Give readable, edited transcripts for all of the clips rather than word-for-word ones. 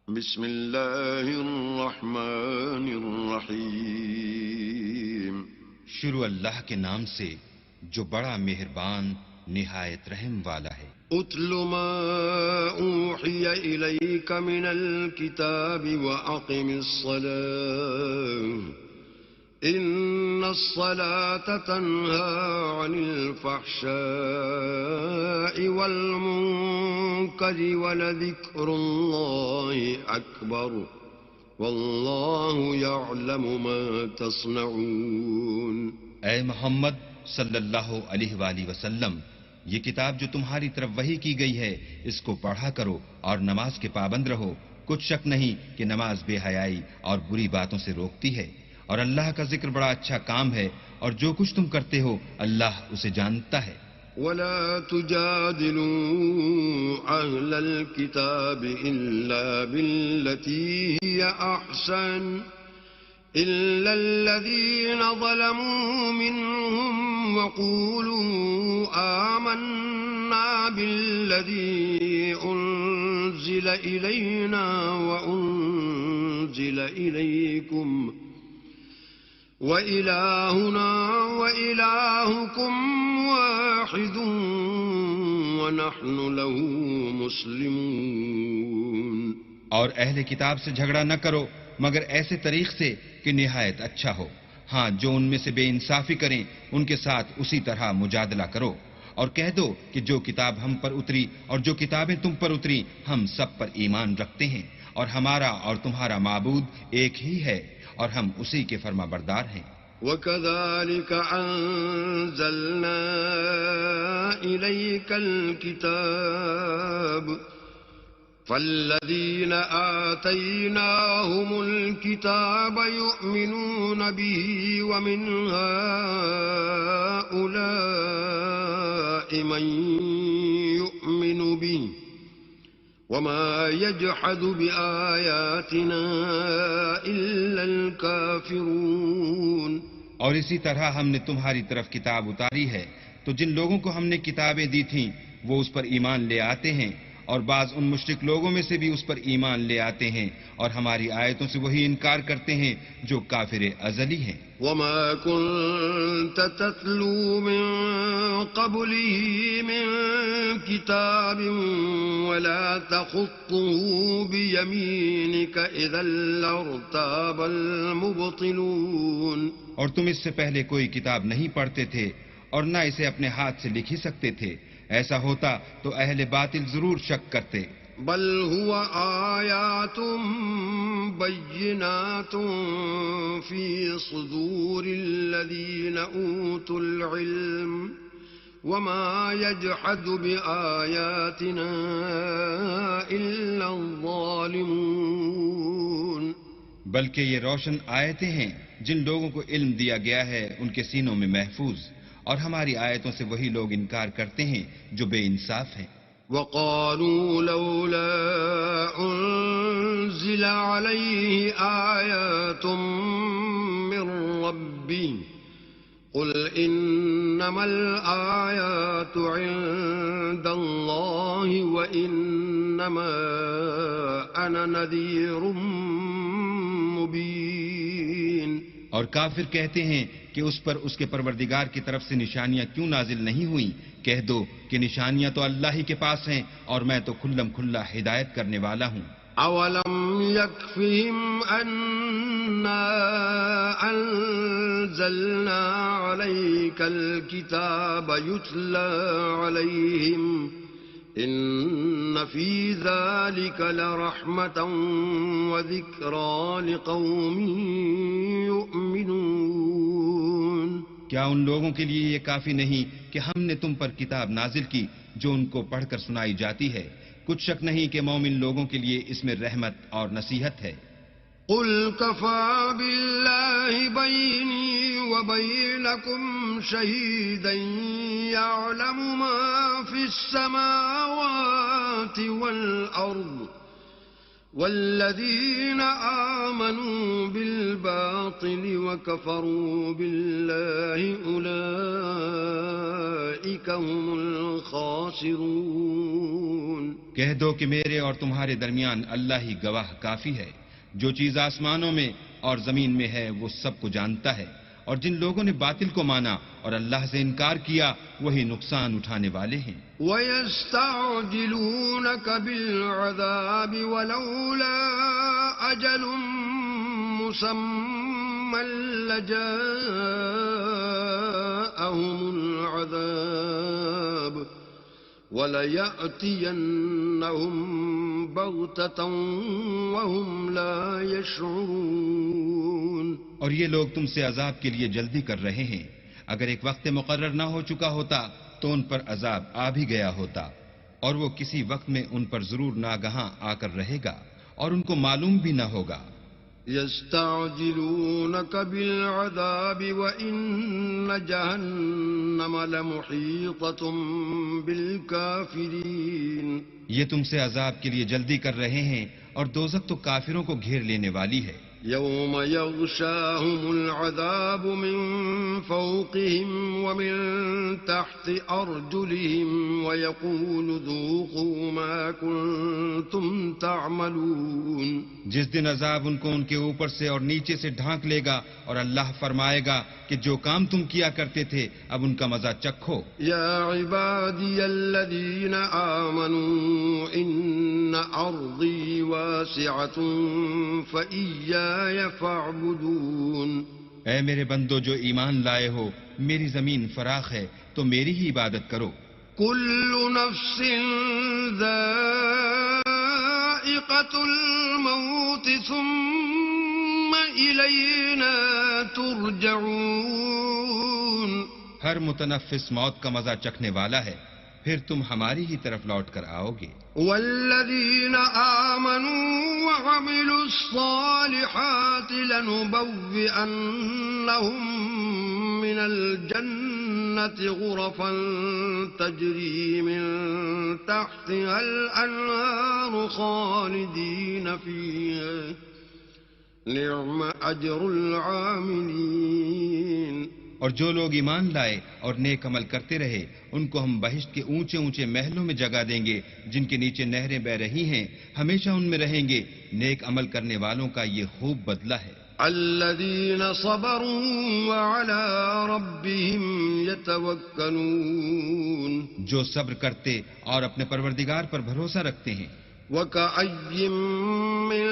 بسم اللہ الرحمن الرحیم۔ شروع اللہ کے نام سے جو بڑا مہربان نہایت رحم والا ہے۔ اتل ما اوحی الیک من الکتاب واقم الصلاة ان الصلاة تنہی عن الفحشاء والمنکر ولذکر اللہ اکبر واللہ یعلم ما تصنعون۔ اے محمد صلی اللہ علیہ وآلہ وسلم، یہ کتاب جو تمہاری طرف وحی کی گئی ہے اس کو پڑھا کرو اور نماز کے پابند رہو۔ کچھ شک نہیں کہ نماز بے حیائی اور بری باتوں سے روکتی ہے، اور اللہ کا ذکر بڑا اچھا کام ہے، اور جو کچھ تم کرتے ہو اللہ اسے جانتا ہے۔ ولا تجادلوا أهل الكتاب إلا بالتي هي أحسن إلا الذين ظلموا منهم وقولوا آمنا بالذي أنزل إلينا وأنزل إليكم وإلهنا وإلهكم واحد ونحن له مسلمون۔ اور اہل کتاب سے جھگڑا نہ کرو مگر ایسے طریق سے کہ نہایت اچھا ہو۔ ہاں، جو ان میں سے بے انصافی کریں ان کے ساتھ اسی طرح مجادلہ کرو، اور کہہ دو کہ جو کتاب ہم پر اتری اور جو کتابیں تم پر اتری ہم سب پر ایمان رکھتے ہیں، اور ہمارا اور تمہارا معبود ایک ہی ہے، اور ہم اسی کے فرما بردار ہیں۔ وَكَذَلِكَ أَنزَلْنَا إِلَيْكَ الْكِتَابَ فَالَّذِينَ آتَيْنَاهُمُ الْكِتَابَ يُؤْمِنُونَ بِهِ وَمِنْ هَؤُلَاءِ مَن يُؤْمِنُ بِهِ وَمَا يَجْحَدُ بِآيَاتِنَا إِلَّا الْكَافِرُونَ۔ اور اسی طرح ہم نے تمہاری طرف کتاب اتاری ہے، تو جن لوگوں کو ہم نے کتابیں دی تھیں وہ اس پر ایمان لے آتے ہیں، اور بعض ان مشرک لوگوں میں سے بھی اس پر ایمان لے آتے ہیں، اور ہماری آیتوں سے وہی انکار کرتے ہیں جو کافر ازلی ہیں۔ وَمَا كُنْتَ تَتْلُو مِن قَبْلِهِ مِن كِتَابٍ وَلَا تَخُطُّهُ بِيَمِينِكَ إِذًا لَّارْتَابَ الْمُبْطِلُونَ۔ اور تم اس سے پہلے کوئی کتاب نہیں پڑھتے تھے اور نہ اسے اپنے ہاتھ سے لکھ ہی سکتے تھے، ایسا ہوتا تو اہل باطل ضرور شک کرتے۔ بل هو آیات بینات فی صدور الذین اوتوا العلم وما يجحد بآیاتنا الا الظالمون۔ بلکہ یہ روشن آیتیں ہیں جن لوگوں کو علم دیا گیا ہے ان کے سینوں میں محفوظ، اور ہماری آیتوں سے وہی لوگ انکار کرتے ہیں جو بے انصاف ہیں۔ وقالوا لولا انزل عليه آيات من ربه قل انما الآيات عند الله وانما انا نذير مبين۔ اور کافر کہتے ہیں کہ اس پر اس کے پروردگار کی طرف سے نشانیاں کیوں نازل نہیں ہوئیں؟ کہہ دو کہ نشانیاں تو اللہ ہی کے پاس ہیں، اور میں تو کھلم کھلا ہدایت کرنے والا ہوں۔ اولم يكفهم أنا انزلنا عليك الكتاب يتلى عليهم ان في ذلك لرحمة وذكرى لقوم يؤمنون۔ کیا ان لوگوں کے لیے یہ کافی نہیں کہ ہم نے تم پر کتاب نازل کی جو ان کو پڑھ کر سنائی جاتی ہے؟ کچھ شک نہیں کہ مومن لوگوں کے لیے اس میں رحمت اور نصیحت ہے۔ قل كفى بالله بيني وبينكم شهيدا يعلم ما في السماوات والأرض والذين آمنوا بالباطل وكفروا بالله أولئك هم الخاسرون۔ کہہ دو کہ میرے اور تمہارے درمیان اللہ ہی گواہ کافی ہے. جو چیز آسمانوں میں اور زمین میں ہے وہ سب کو جانتا ہے. اور جن لوگوں نے باطل کو مانا اور اللہ سے انکار کیا وہی نقصان اٹھانے والے ہیں. وَيَسْتَعْجِلُونَكَ بِالْعَذَابِ وَلَوْلَا أَجَلٌ مُّسَمًّى لَّجَاءَهُمُ الْعَذَابُ وَلَيَأْتِيَنَّهُم بَغْتَةً وَهُمْ لَا يَشْعُرُونَ. اور یہ لوگ تم سے عذاب کے لیے جلدی کر رہے ہیں. اگر ایک وقت مقرر نہ ہو چکا ہوتا تو ان پر عذاب آ بھی گیا ہوتا، اور وہ کسی وقت میں ان پر ضرور ناگہاں آ کر رہے گا اور ان کو معلوم بھی نہ ہوگا. يستعجلونك بالعذاب وإن جهنم لمحيطة بالكافرين. یہ تم سے عذاب کے لیے جلدی کر رہے ہیں اور دوزخ تو کافروں کو گھیر لینے والی ہے. يوم يغشاهم العذاب من فوقهم ومن تحت أرجلهم ويقول ذوقوا ما كنتم تعملون. جس دن عذاب ان کو ان کے اوپر سے اور نیچے سے ڈھانک لے گا اور اللہ فرمائے گا کہ جو کام تم کیا کرتے تھے اب ان کا مزہ چکھو. يا عبادي الذين آمنوا إن أرضي واسعة فإياي فاعبدون. اے میرے بندو جو ایمان لائے ہو، میری زمین فراخ ہے تو میری ہی عبادت کرو. كل نفس ذائقة الموت ثم إلينا ترجعون. ہر متنفس موت کا مزہ چکھنے والا ہے، پھر تم ہماری ہی طرف لوٹ کر آؤ گے. والذين آمنوا وعملوا الصالحات لنبوئنهم من الجنة غرفا تجري من تحتها الأنهار خالدين فيها نعم أجر العاملين. اور جو لوگ ایمان لائے اور نیک عمل کرتے رہے ان کو ہم بہشت کے اونچے اونچے محلوں میں جگہ دیں گے جن کے نیچے نہریں بہ رہی ہیں، ہمیشہ ان میں رہیں گے. نیک عمل کرنے والوں کا یہ خوب بدلہ ہے. الذين صبروا وعلى ربهم يتوكلون. جو صبر کرتے اور اپنے پروردگار پر بھروسہ رکھتے ہیں. وكأي من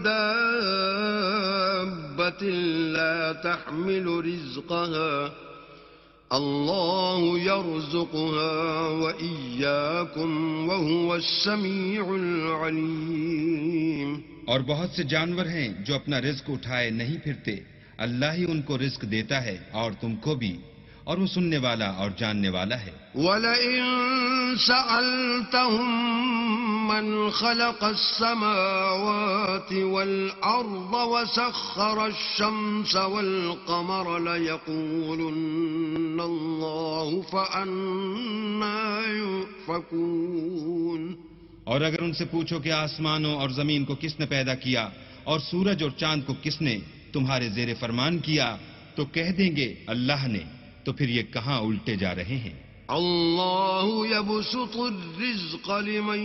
دابة لا تحمل رزقها الله يرزقها وإياكم وهو السميع العليم. اور بہت سے جانور ہیں جو اپنا رزق اٹھائے نہیں پھرتے، اللہ ہی ان کو رزق دیتا ہے اور تم کو بھی، اور وہ سننے والا اور جاننے والا ہے. وَلَئِن سَأَلْتَهُم مَّنْ خَلَقَ السَّمَاوَاتِ وَالْأَرْضَ وَسَخَّرَ الشَّمْسَ وَالْقَمَرَ لَيَقُولُنَّ اللَّهُ فَأَنَّىٰ يُؤْفَكُونَ. اور اگر ان سے پوچھو کہ آسمانوں اور زمین کو کس نے پیدا کیا اور سورج اور چاند کو کس نے تمہارے زیر فرمان کیا تو کہہ دیں گے اللہ نے. تو پھر یہ کہاں الٹے جا رہے ہیں. اللہ یبسط الرزق لمن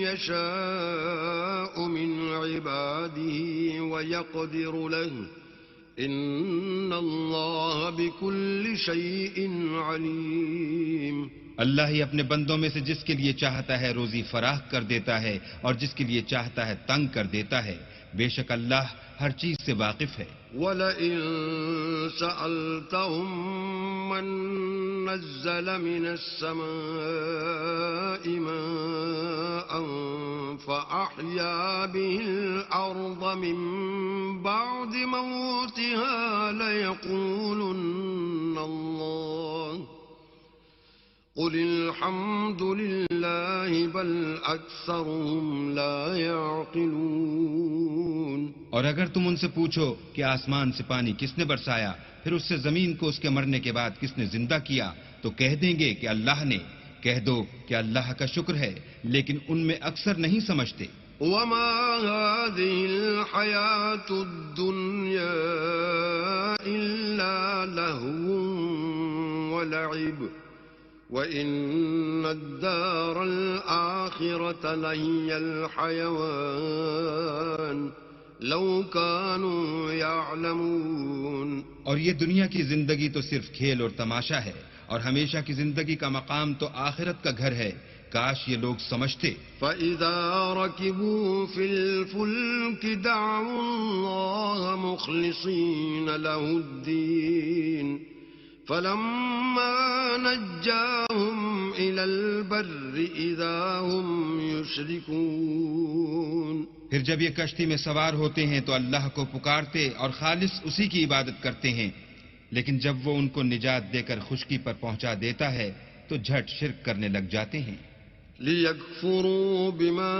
یشاء من عباده ویقدر له ان اللہ بكل شیء علیم. اللہ ہی اپنے بندوں میں سے جس کے لیے چاہتا ہے روزی فراخ کر دیتا ہے اور جس کے لیے چاہتا ہے تنگ کر دیتا ہے. بے شک اللہ ہر چیز سے واقف ہے. وَلَئِن سَأَلْتَهُم مَّن نَّزَّلَ مِنَ السَّمَاءِ مَاءً فَأَحْيَا بِهِ الْأَرْضَ مِن بَعْدِ مَوْتِهَا لَيَقُولُنَّ اللَّهُ قُلِ الْحَمْدُ لِلَّهِ بَلْ أَكْثَرُهُمْ لَا يَعْقِلُونَ. اور اگر تم ان سے پوچھو کہ آسمان سے پانی کس نے برسایا پھر اس سے زمین کو اس کے مرنے کے بعد کس نے زندہ کیا تو کہہ دیں گے کہ اللہ نے. کہہ دو کہ اللہ کا شکر ہے لیکن ان میں اکثر نہیں سمجھتے. وَمَا هَٰذِهِ الْحَيَاةُ الدُّنْيَا إِلَّا لَهْوٌ وَلَعِبٌ وَإِنَّ الدَّارَ الْآخِرَةَ لَهِيَ الْحَيَوَانُ لَوْ كَانُوا يَعْلَمُونَ. اور یہ دنیا کی زندگی تو صرف کھیل اور تماشا ہے، اور ہمیشہ کی زندگی کا مقام تو آخرت کا گھر ہے. کاش یہ لوگ سمجھتے. فَإِذَا رَكِبُوا فِي الْفُلْكِ دَعَوُا اللَّهَ مُخْلِصِينَ لَهُ الدِّينَ فَلَمَّا نَجَّاهُمْ إِلَى الْبَرِّ إِذَا هُمْ يُشْرِكُونَ. پھر جب یہ کشتی میں سوار ہوتے ہیں تو اللہ کو پکارتے اور خالص اسی کی عبادت کرتے ہیں، لیکن جب وہ ان کو نجات دے کر خشکی پر پہنچا دیتا ہے تو جھٹ شرک کرنے لگ جاتے ہیں. لِيَكْفُرُوا بِمَا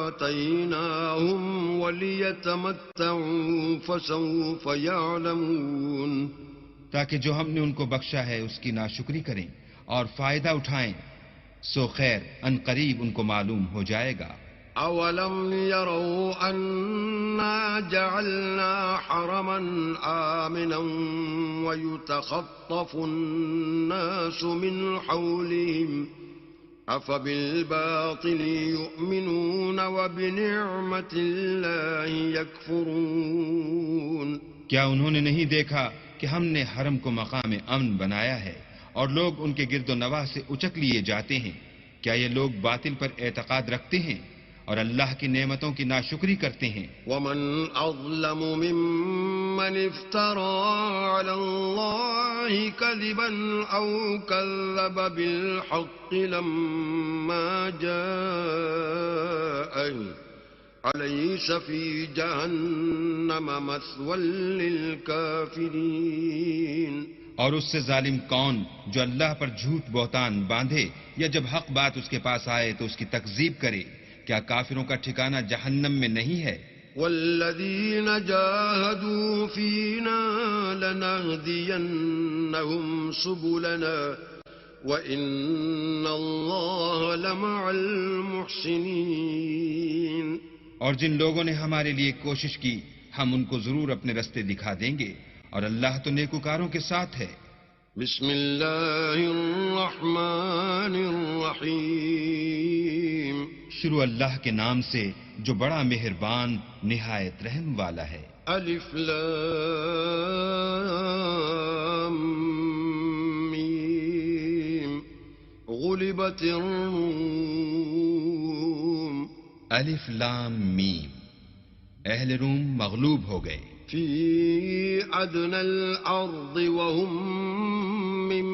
آتَيْنَاهُمْ وَلِيَتَمَتَّعُوا فَسَوْفَ يَعْلَمُونَ. تاکہ جو ہم نے ان کو بخشا ہے اس کی ناشکری کریں اور فائدہ اٹھائیں، سو خیر ان قریب ان کو معلوم ہو جائے گا. أَوَلَمْ يَرَوْا أَنَّا جَعَلْنَا حَرَمًا آمِنًا وَيُتَخَطَّفُ النَّاسُ مِنْ حَوْلِهِمْ أَفَبِالْبَاطِلِ يُؤْمِنُونَ وَبِنِعْمَةِ اللَّهِ يَكْفُرُونَ. کیا انہوں نے نہیں دیکھا کہ ہم نے حرم کو مقام امن بنایا ہے اور لوگ ان کے گرد و نواح سے اچک لیے جاتے ہیں؟ کیا یہ لوگ باطل پر اعتقاد رکھتے ہیں اور اللہ کی نعمتوں کی ناشکری کرتے ہیں؟ وَمَنْ أَظْلَمُ مِمَّنِ افْتَرَى عَلَى اللَّهِ كَذِبًا أَوْ كَذَّبَ بِالْحَقِّ لَمَّا جَاءَهُ أَلَيْسَ فِي جَهَنَّمَ مَثْوًى لِلْكَافِرِينَ. اور اس سے ظالم کون جو اللہ پر جھوٹ بہتان باندھے یا جب حق بات اس کے پاس آئے تو اس کی تکذیب کرے. کیا کافروں کا ٹھکانہ جہنم میں نہیں ہے؟ وَالَّذِينَ جَاهَدُوا فِينَا لَنَهْدِيَنَّهُمْ سُبُلَنَا وَإِنَّ اللَّهَ لَمَعَ الْمُحْسِنِينَ. اور جن لوگوں نے ہمارے لیے کوشش کی ہم ان کو ضرور اپنے رستے دکھا دیں گے، اور اللہ تو نیکوکاروں کے ساتھ ہے. بسم اللہ الرحمن الرحیم. شروع اللہ کے نام سے جو بڑا مہربان نہایت رحم والا ہے. الف لام میم. غلبت الروم. الف لام میم. اہل روم مغلوب ہو گئے. فی ادنى الارض وهم من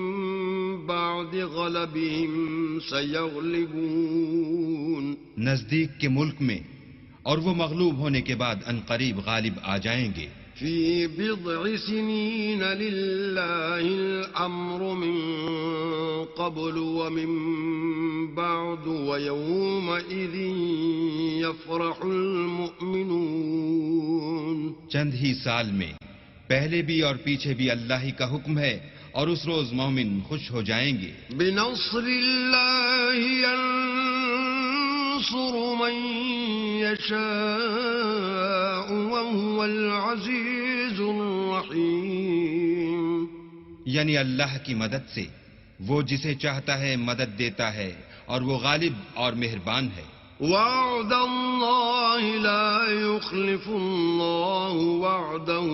بعد غلبهم سيغلبون. نزدیک کے ملک میں، اور وہ مغلوب ہونے کے بعد عنقریب غالب آ جائیں گے. فی بضع سنین للہ الامر من قبل ومن بعد ویومئذ یفرح المؤمنون. چند ہی سال میں، پہلے بھی اور پیچھے بھی اللہ ہی کا حکم ہے، اور اس روز مومن خوش ہو جائیں گے. بنصر اللہ ينصر من يشاء وهو العزيز الرحيم. یعنی اللہ کی مدد سے وہ جسے چاہتا ہے مدد دیتا ہے، اور وہ غالب اور مہربان ہے. وعد الله لا يخلف الله وعده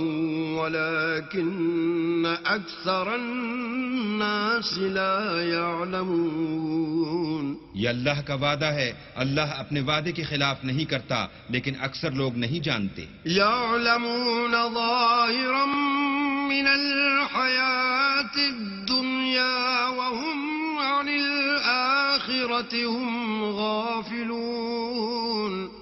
ولكن أكثر الناس لا يعلمون. یہ اللہ کا وعدہ ہے، اللہ اپنے وعدے کے خلاف نہیں کرتا، لیکن اکثر لوگ نہیں جانتے. يعلمون ظاهرا من الحياة الدنيا وهم عن الآخرة هم غافلون.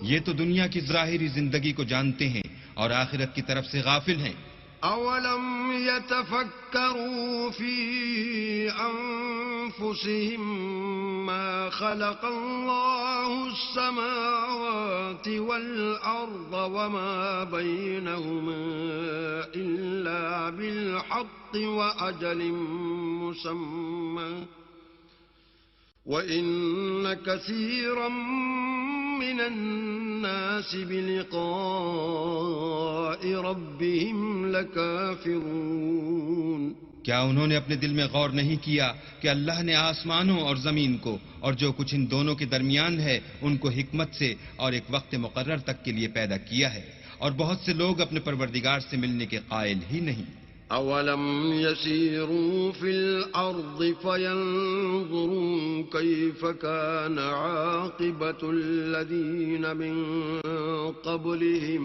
یہ تو دنیا کی ظاہری زندگی کو جانتے ہیں اور آخرت کی طرف سے غافل ہیں. أولم يتفكروا في أنفسهم ما خلق الله السماوات والأرض وما بينهما إلا بالحق وأجل مسمى وَإِنَّ كَثِيرًا مِّنَ النَّاسِ بِلِقَاءِ رَبِّهِمْ لَكَافِرُونَ. کیا انہوں نے اپنے دل میں غور نہیں کیا کہ اللہ نے آسمانوں اور زمین کو اور جو کچھ ان دونوں کے درمیان ہے ان کو حکمت سے اور ایک وقت مقرر تک کے لیے پیدا کیا ہے، اور بہت سے لوگ اپنے پروردگار سے ملنے کے قائل ہی نہیں۔ أولم يسيروا في الأرض فينظروا كيف كان عاقبة الذين من قبلهم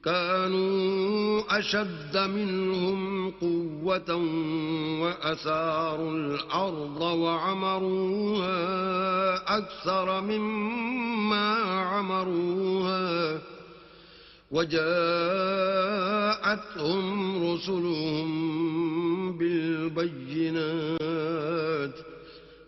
كانوا أشد منهم قوة وأثاروا الأرض وعمروها أكثر مما عمروها وجاءتهم رسلهم بالبينات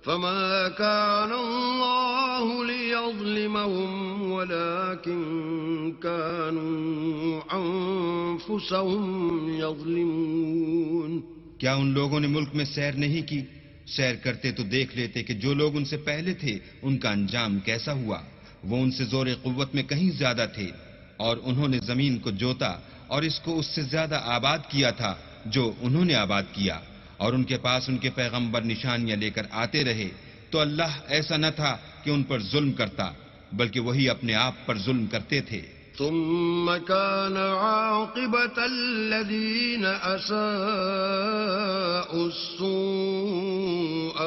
فما كان الله ليظلمهم ولكن كانوا أنفسهم يظلمون۔ کیا ان لوگوں نے ملک میں سیر نہیں کی؟ سیر کرتے تو دیکھ لیتے کہ جو لوگ ان سے پہلے تھے ان کا انجام کیسا ہوا۔ وہ ان سے زور قوت میں کہیں زیادہ تھے، اور انہوں نے زمین کو جوتا اور اس کو اس سے زیادہ آباد کیا تھا جو انہوں نے آباد کیا، اور ان کے پاس ان کے پیغمبر نشانیاں لے کر آتے رہے، تو اللہ ایسا نہ تھا کہ ان پر ظلم کرتا، بلکہ وہی اپنے آپ پر ظلم کرتے تھے۔ ثم كان عاقبة الذين أساءوا السوء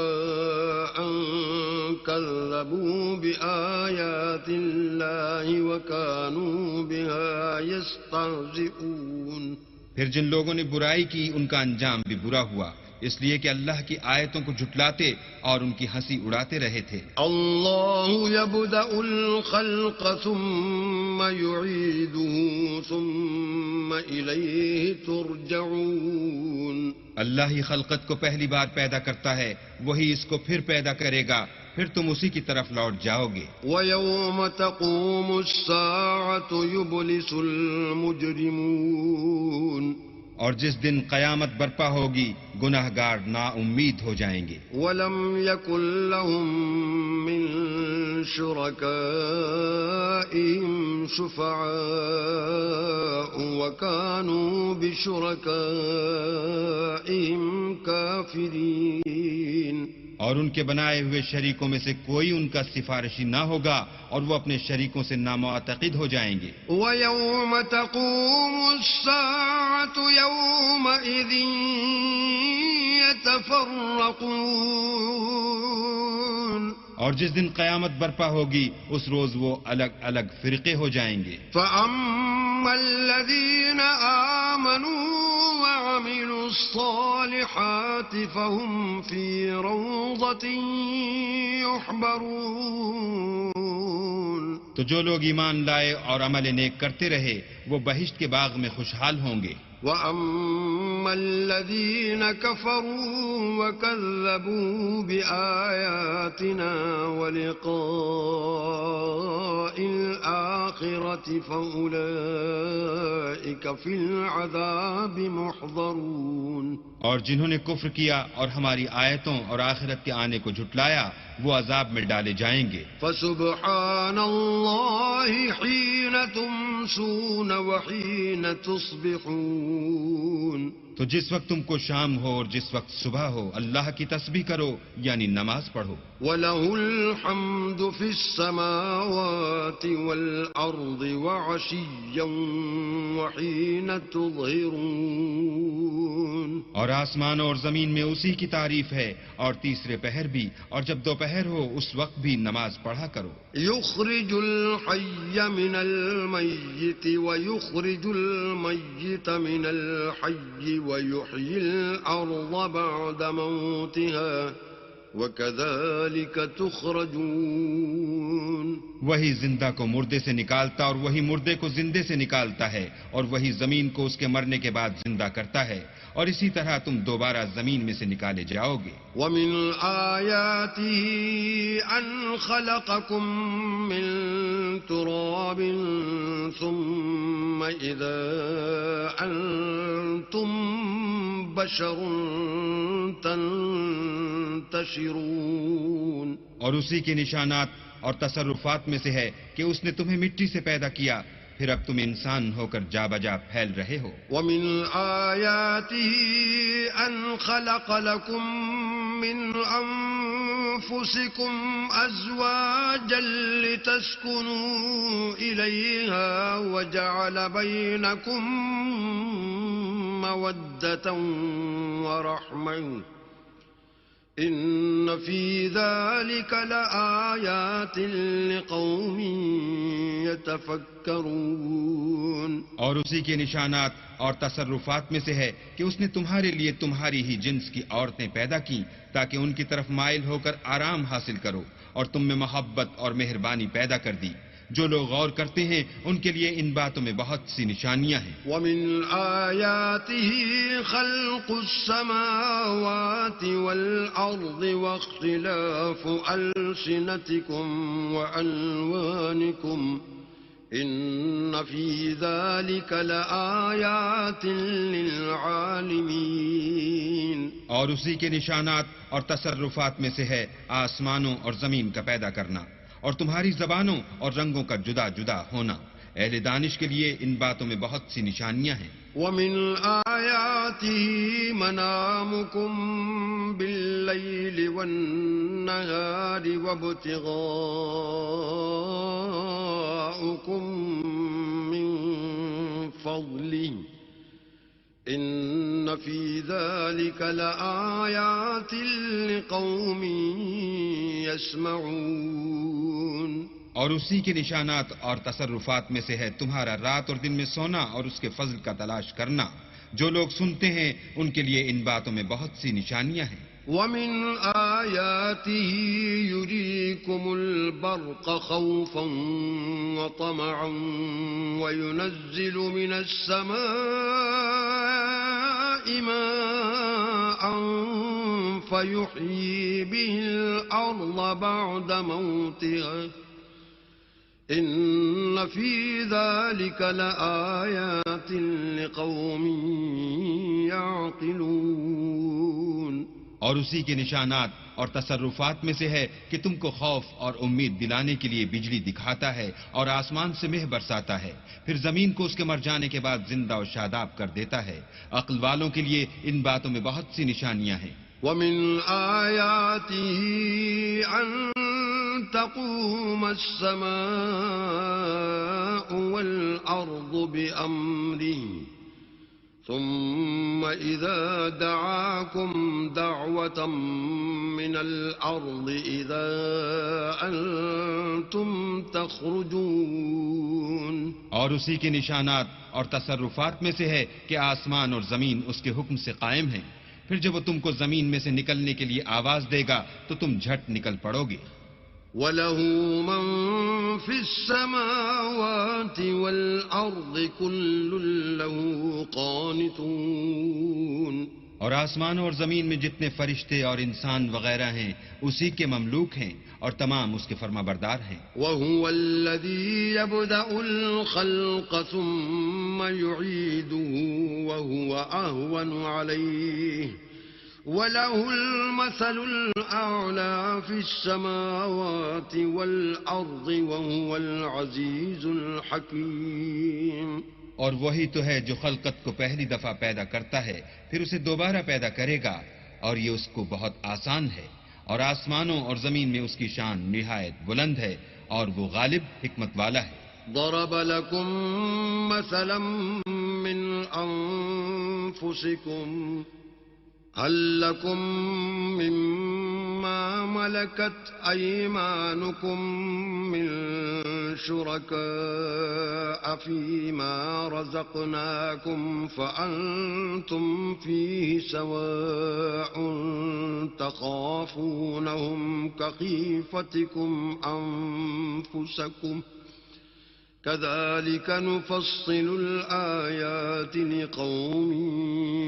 أن كذبوا بآيات الله وكانوا بها يستهزئون۔ پھر جن لوگوں نے برائی کی ان کا انجام بھی برا ہوا، اس لیے کہ اللہ کی آیتوں کو جھٹلاتے اور ان کی ہنسی اڑاتے رہے تھے۔ اللہ یبدأ الخلق ثم يعيده ثم الیہ ترجعون۔ اللہ ہی خلقت کو پہلی بار پیدا کرتا ہے، وہی اس کو پھر پیدا کرے گا، پھر تم اسی کی طرف لوٹ جاؤ گے۔ وَيَوْمَ تَقُومُ السَّاعَةُ يُبْلِسُ الْمُجْرِمُونَ۔ اور جس دن قیامت برپا ہوگی گناہگار نا امید ہو جائیں گے۔ وَلَمْ يَكُنْ لَهُم مِّن شُرَكَائِهِمْ شُفَعَاءُ وَكَانُوا بِشُرَكَائِهِمْ كَافِرِينَ۔ اور ان کے بنائے ہوئے شریکوں میں سے کوئی ان کا سفارشی نہ ہوگا اور وہ اپنے شریکوں سے نامعتقد ہو جائیں گے۔ وَيَوْمَ تَقُومُ السَّاعَةُ يَوْمَئِذٍ يَتَفَرَّقُونَ۔ اور جس دن قیامت برپا ہوگی اس روز وہ الگ الگ فرقے ہو جائیں گے۔ فَأَمَّا الَّذِينَ آمَنُوا وَعَمِلُوا الصَّالِحَاتِ فَهُمْ فِي رَوْضَةٍ يُحْبَرُونَ۔ تو جو لوگ ایمان لائے اور عمل نیک کرتے رہے وہ بہشت کے باغ میں خوشحال ہوں گے۔ وَأَمَّا الَّذِينَ كَفَرُوا وَكَذَّبُوا بِآيَاتِنَا وَلِقَاءِ الْآخِرَةِ فَأُولَئِكَ فِي الْعَذَابِ مُحْضَرُونَ۔ اور جنہوں نے کفر کیا اور ہماری آیتوں اور آخرت کے آنے کو جھٹلایا وہ عذاب میں ڈالے جائیں گے۔ فَسُبْحَانَ اللَّهِ حِينَ تُمْسُونَ وَحِينَ تُصْبِحُونَ۔ تو جس وقت تم کو شام ہو اور جس وقت صبح ہو اللہ کی تسبیح کرو یعنی نماز پڑھو۔ وَلَهُ الْحَمْدُ فِي السَّمَاوَاتِ وَالْأَرْضِ وَعَشِيًّا وَحِينَ تُظْهِرُونَ۔ اور آسمان اور زمین میں اسی کی تعریف ہے اور تیسرے پہر بھی، اور جب دوپہر ہو اس وقت بھی نماز پڑھا کرو۔ يُخْرِجُ الْحَيَّ مِنَ الْمَيِّتِ وَيُخْرِجُ الْمَيِّتَ مِنَ الْحَيِّ وَيُحْيِي الْأَرْضَ بَعْدَ مَوْتِهَا وَكَذَلِكَ تُخْرَجُونَ۔ وہی زندہ کو مردے سے نکالتا اور وہی مردے کو زندے سے نکالتا ہے، اور وہی زمین کو اس کے مرنے کے بعد زندہ کرتا ہے، اور اسی طرح تم دوبارہ زمین میں سے نکالے جاؤ گے۔ وَمِنْ آيَاتِهِ أَنْ خَلَقَكُم مِّن تُرَابٍ ثُمَّ إِذَا أَنْتُمْ بَشَرٌ تَنْتَشِرُونَ۔ اور اسی کے نشانات اور تصرفات میں سے ہے کہ اس نے تمہیں مٹی سے پیدا کیا، پھر اب تم انسان ہو کر جا بجا پھیل رہے ہو. ومن آياته أن خلق لكم من أنفسكم أزواجا لتسكنوا إليها وجعل بينكم مودة ورحمة إن في ذلك لآيات لقوم يتفكرون. اور اسی کے نشانات اور تصرفات میں سے ہے کہ اس نے تمہارے لیے تمہاری ہی جنس کی عورتیں پیدا کی تاکہ ان کی طرف مائل ہو کر آرام حاصل کرو، اور تم میں محبت اور مہربانی پیدا کر دی. جو لوگ غور کرتے ہیں ان کے لیے ان باتوں میں بہت سی نشانیاں ہیں. ومن آياته خلق السماوات والأرض واختلاف ألسنتكم وألوانكم إن في ذلك لآيات للعالمين. اور اسی کے نشانات اور تصرفات میں سے ہے آسمانوں اور زمین کا پیدا کرنا اور تمہاری زبانوں اور رنگوں کا جدا جدا ہونا. اہل دانش کے لیے ان باتوں میں بہت سی نشانیاں ہیں. ومن آياته منامكم بالليل والنهار وابتغاؤكم من فضله إن في ذلك لآيات لقوم يسمعون. اور اسی کے نشانات اور تصرفات میں سے ہے تمہارا رات اور دن میں سونا اور اس کے فضل کا تلاش کرنا. جو لوگ سنتے ہیں ان کے لیے ان باتوں میں بہت سی نشانیاں ہیں. ومن آياته يريكم البرق خوفا وطمعا وينزل من السماء ماء فيحيي به الأرض بعد موتها إن في ذلك لآيات لقوم يعقلون. اور اسی کے نشانات اور تصرفات میں سے ہے کہ تم کو خوف اور امید دلانے کے لیے بجلی دکھاتا ہے اور آسمان سے مہ برساتا ہے، پھر زمین کو اس کے مر جانے کے بعد زندہ و شاداب کر دیتا ہے. عقل والوں کے لیے ان باتوں میں بہت سی نشانیاں ہیں. ومن آياته أن تقوم السماء والأرض بأمره ثم إذا دعاكم دعوة من الأرض إذا أنتم تخرجون. اور اسی کے نشانات اور تصرفات میں سے ہے کہ آسمان اور زمین اس کے حکم سے قائم ہیں، پھر جب وہ تم کو زمین میں سے نکلنے کے لیے آواز دے گا تو تم جھٹ نکل پڑو گے. وَلَهُ مَن فِي السَّمَاوَاتِ وَالْأَرْضِ كُلٌّ لَّهُ قَانِتُونَ. اور آسمانوں اور زمین میں جتنے فرشتے اور انسان وغیرہ ہیں اسی کے مملوک ہیں اور تمام اس کے فرما بردار ہیں. وَهُوَ الَّذِي يَبْدَأُ الْخَلْقَ ثُمَّ يُعِيدُهُ وَهُوَ أَهْوَنُ عَلَيْهِ وَلَهُ الْمَثَلُ الْأَعْلَى فِي السَّمَاوَاتِ وَالْأَرْضِ وَهُوَ الْعَزِيزُ الْحَكِيمُ. اور وہی تو ہے جو خلقت کو پہلی دفعہ پیدا کرتا ہے پھر اسے دوبارہ پیدا کرے گا، اور یہ اس کو بہت آسان ہے. اور آسمانوں اور زمین میں اس کی شان نہایت بلند ہے اور وہ غالب حکمت والا ہے. ضرب لكم مثلا من أنفسكم هل لكم مما ملكت أيمانكم من شركاء فيما رزقناكم فأنتم فيه سواء تخافونهم كخيفتكم أنفسكم كذلك نفصل الآيات لقوم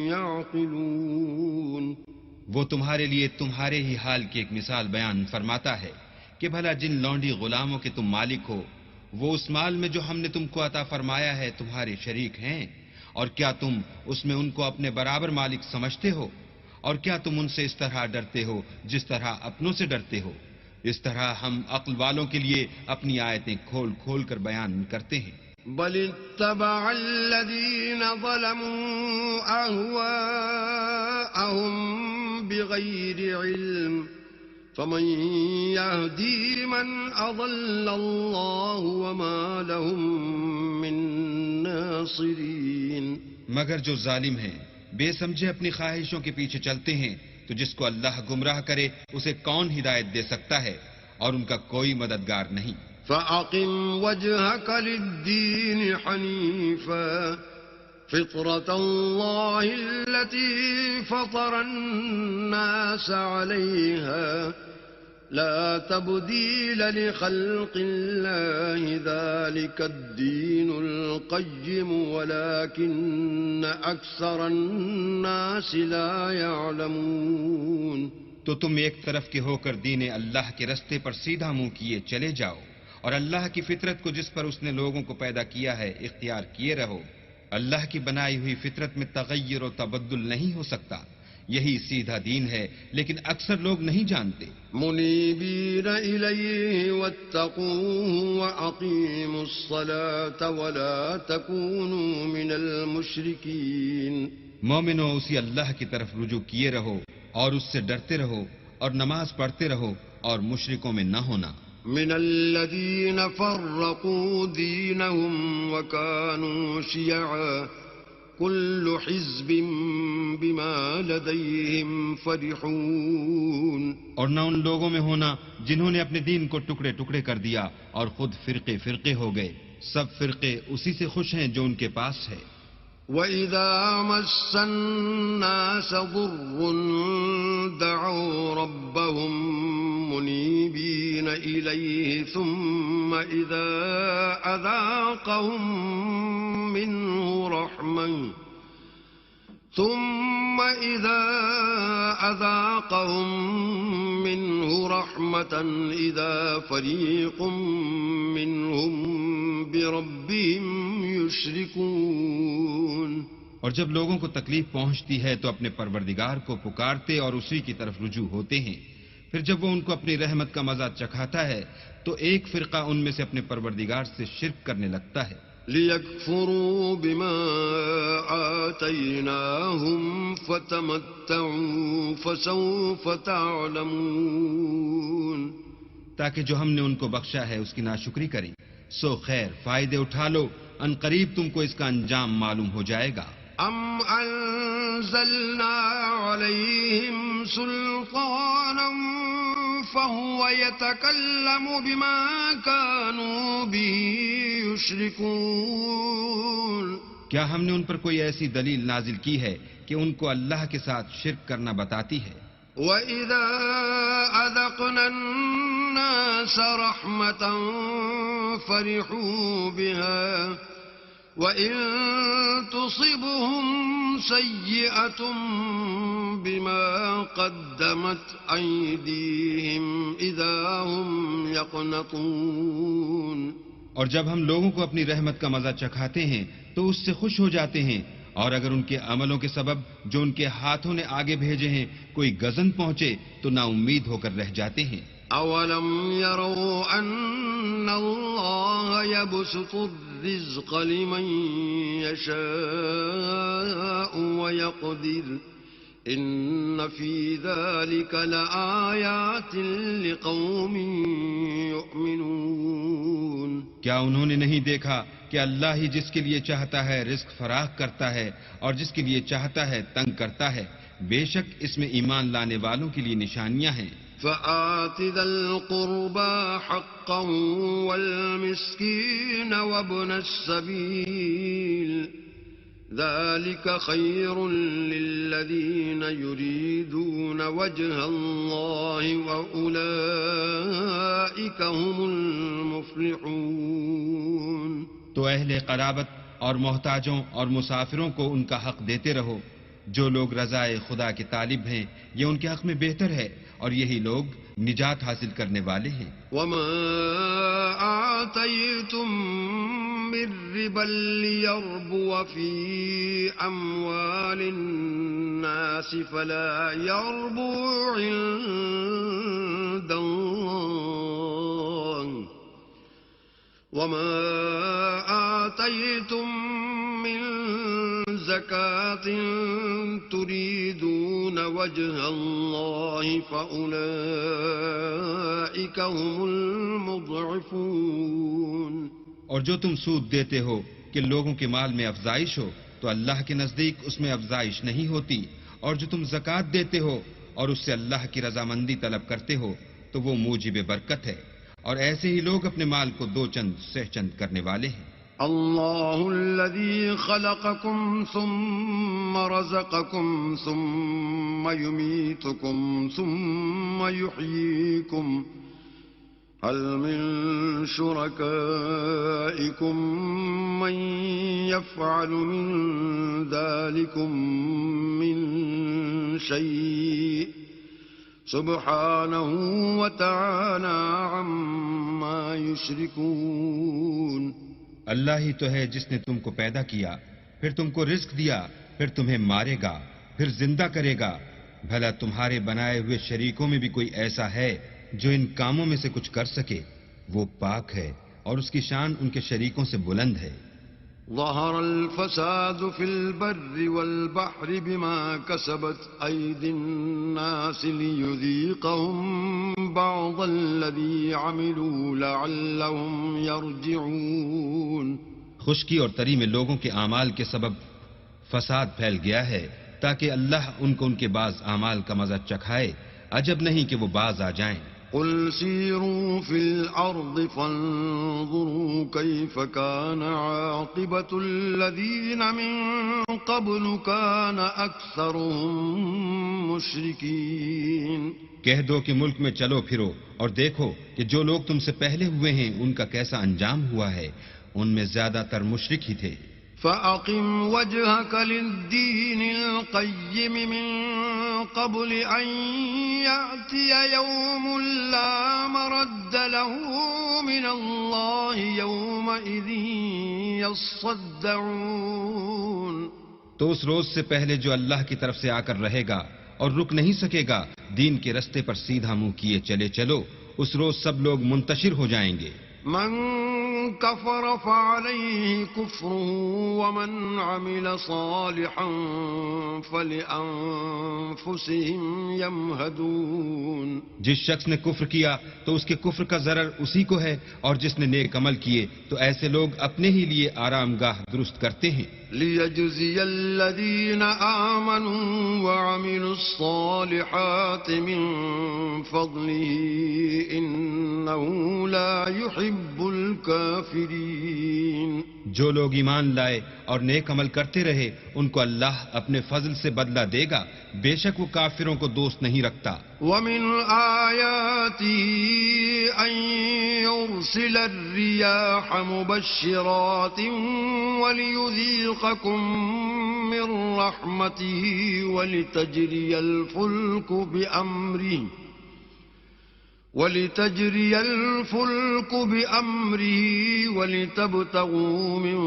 يعقلون. وہ تمہارے لیے تمہارے ہی حال کی ایک مثال بیان فرماتا ہے کہ بھلا جن لونڈی غلاموں کے تم مالک ہو وہ اس مال میں جو ہم نے تم کو عطا فرمایا ہے تمہارے شریک ہیں، اور کیا تم اس میں ان کو اپنے برابر مالک سمجھتے ہو؟ اور کیا تم ان سے اس طرح ڈرتے ہو جس طرح اپنوں سے ڈرتے ہو؟ اس طرح ہم عقل والوں کے لیے اپنی آیتیں کھول کھول کر بیان کرتے ہیں. بل اتبع الذين ظلموا أهواءهم بغير علم فمن يهدي من أضل الله وما لهم من ناصرين. مگر جو ظالم ہیں بے سمجھے اپنی خواہشوں کے پیچھے چلتے ہیں تو جس کو اللہ گمراہ کرے اسے کون ہدایت دے سکتا ہے اور ان کا کوئی مددگار نہیں. فأقم وجهك للدين حنيفا فطرة الله التي فطر الناس عليها لا تبديل لخلق الله ذلك الدين القيم ولكن أكثر الناس لا يعلمون. تو تم ایک طرف کے ہو کر دین اللہ کے رستے پر سیدھا منہ کیے چلے جاؤ اور اللہ کی فطرت کو جس پر اس نے لوگوں کو پیدا کیا ہے اختیار کیے رہو. اللہ کی بنائی ہوئی فطرت میں تغیر و تبدل نہیں ہو سکتا. یہی سیدھا دین ہے لیکن اکثر لوگ نہیں جانتے. منیبین الیہ واتقوہ واقیموا الصلاة ولا تکونوا من المشرکین. مومنو اسی اللہ کی طرف رجوع کیے رہو اور اس سے ڈرتے رہو اور نماز پڑھتے رہو اور مشرکوں میں نہ ہونا. من الذین فرقوا دینهم وكانوا شیعا كل حزب بما لديهم فرحون. اور نہ ان لوگوں میں ہونا جنہوں نے اپنے دین کو ٹکڑے ٹکڑے کر دیا اور خود فرقے فرقے ہو گئے. سب فرقے اسی سے خوش ہیں جو ان کے پاس ہے. وَإِذَا مَسَّ النَّاسَ ضُرٌّ دَعَوْا رَبَّهُم مُنِيبِينَ إِلَيْهِ ثُمَّ إِذَا أَذَاقَهُم مِّنْهُ رَحْمَةً إِذَا فَرِيقٌ مِّنْهُم بِرَبِّهِمْ يُشْرِكُونَ. اور جب لوگوں کو تکلیف پہنچتی ہے تو اپنے پروردگار کو پکارتے اور اسی کی طرف رجوع ہوتے ہیں. پھر جب وہ ان کو اپنی رحمت کا مزہ چکھاتا ہے تو ایک فرقہ ان میں سے اپنے پروردگار سے شرک کرنے لگتا ہے. لِيَكْفُرُوا بِمَا آتَيْنَاهُمْ فَتَمَتَّعُوا فَسَوْفَ تَعْلَمُونَ. تاکہ جو ہم نے ان کو بخشا ہے اس کی ناشکری کریں. سو خیر فائدے اٹھا لو، ان قریب تم کو اس کا انجام معلوم ہو جائے گا. ام انزلنا عليهم سلطانا فهو يتكلم بما كانوا به يشركون. کیا ہم نے ان پر کوئی ایسی دلیل نازل کی ہے کہ ان کو اللہ کے ساتھ شرک کرنا بتاتی ہے؟ وَإِذَا أَذَقْنَا النَّاسَ رَحْمَةً فَرِحُوا بِهَا وَإِن تُصِبْهُمْ سَيِّئَةٌ بِمَا قَدَّمَتْ أَيْدِيهِمْ إِذَا هُمْ يَقْنَطُونَ. اور جب ہم لوگوں کو اپنی رحمت کا مزہ چکھاتے ہیں تو اس سے خوش ہو جاتے ہیں، اور اگر ان کے عملوں کے سبب جو ان کے ہاتھوں نے آگے بھیجے ہیں کوئی غضن پہنچے تو نا امید ہو کر رہ جاتے ہیں. اولم يروا ان الله يبسط الرزق لمن يشاء ويقدر ان في ذلك لآيات لقوم يؤمنون. کیا انہوں نے نہیں دیکھا کہ اللہ ہی جس کے لیے چاہتا ہے رزق فراخ کرتا ہے اور جس کے لیے چاہتا ہے تنگ کرتا ہے؟ بے شک اس میں ایمان لانے والوں کے لیے نشانیاں ہیں. فآت ذا القربى حقا والمسكين وابن السبيل ذلك خير للذين يريدون وجه الله وأولئك هم المفلحون. تو اہل قرابت اور محتاجوں اور مسافروں کو ان کا حق دیتے رہو. جو لوگ رضائے خدا کے طالب ہیں یہ ان کے حق میں بہتر ہے اور یہی لوگ نجات حاصل کرنے والے ہیں. وما آتيتم من ربا ليربو في أموال الناس فلا يربو عند الله وما آتيتم من زكاة تريدون وجه الله فأولئك هم المضعفون. اور جو تم سود دیتے ہو کہ لوگوں کے مال میں افزائش ہو تو اللہ کے نزدیک اس میں افزائش نہیں ہوتی، اور جو تم زکوٰۃ دیتے ہو اور اس سے اللہ کی رضامندی طلب کرتے ہو تو وہ موجب برکت ہے، اور ایسے ہی لوگ اپنے مال کو دو چند سہ چند کرنے والے ہیں. اللہ الذي خلقكم ثم رزقكم ثم يميتكم ثم يحييكم هل من شركائكم من يفعل من ذلكم من شيء سبحانه وتعالى عما يشركون. اللہ ہی تو ہے جس نے تم کو پیدا کیا، پھر تم کو رزق دیا، پھر تمہیں مارے گا، پھر زندہ کرے گا. بھلا تمہارے بنائے ہوئے شریکوں میں بھی کوئی ایسا ہے جو ان کاموں میں سے کچھ کر سکے؟ وہ پاک ہے اور اس کی شان ان کے شریکوں سے بلند ہے. ظهر الفساد في البر والبحر بما كسبت أيدي الناس ليذيقهم بعض الذي عملوا لعلهم يرجعون. خشکی اور تری میں لوگوں کے اعمال کے سبب فساد پھیل گیا ہے تاکہ اللہ ان کو ان کے بعض اعمال کا مزہ چکھائے. عجب نہیں کہ وہ باز آ جائیں. قل سيروا في الأرض فانظروا كيف كان عاقبة الذين من قبل كان أكثرهم مشركين. کہہ دو کہ ملک میں چلو پھرو اور دیکھو کہ جو لوگ تم سے پہلے ہوئے ہیں ان کا کیسا انجام ہوا ہے. ان میں زیادہ تر مشرک ہی تھے. فأقم وجهك للدين القيم من قبل أن يأتي يوم لا مرد له من الله يومئذ يصدعون. تو اس روز سے پہلے جو اللہ کی طرف سے آ کر رہے گا اور رک نہیں سکے گا، دین کے رستے پر سیدھا منہ کیے چلے چلو. اس روز سب لوگ منتشر ہو جائیں گے. من كفر فعليه كفره ومن عمل صالحا فلأنفسهم يمهدون. جس شخص نے کفر کیا تو اس کے کفر کا ضرر اسی کو ہے، اور جس نے نیک عمل کیے تو ایسے لوگ اپنے ہی لیے آرام گاہ درست کرتے ہیں. ليجزي الذين آمنوا وعملوا الصالحات من فضله إنه لا يحب الكافرين. جو لوگ ایمان لائے اور نیک عمل کرتے رہے ان کو اللہ اپنے فضل سے بدلہ دے گا، بے شک وہ کافروں کو دوست نہیں رکھتا. ومن آياته أن يرسل الرياح مبشرات وليذيقكم من رحمته ولتجري الفلك بأمره ولتبتغوا من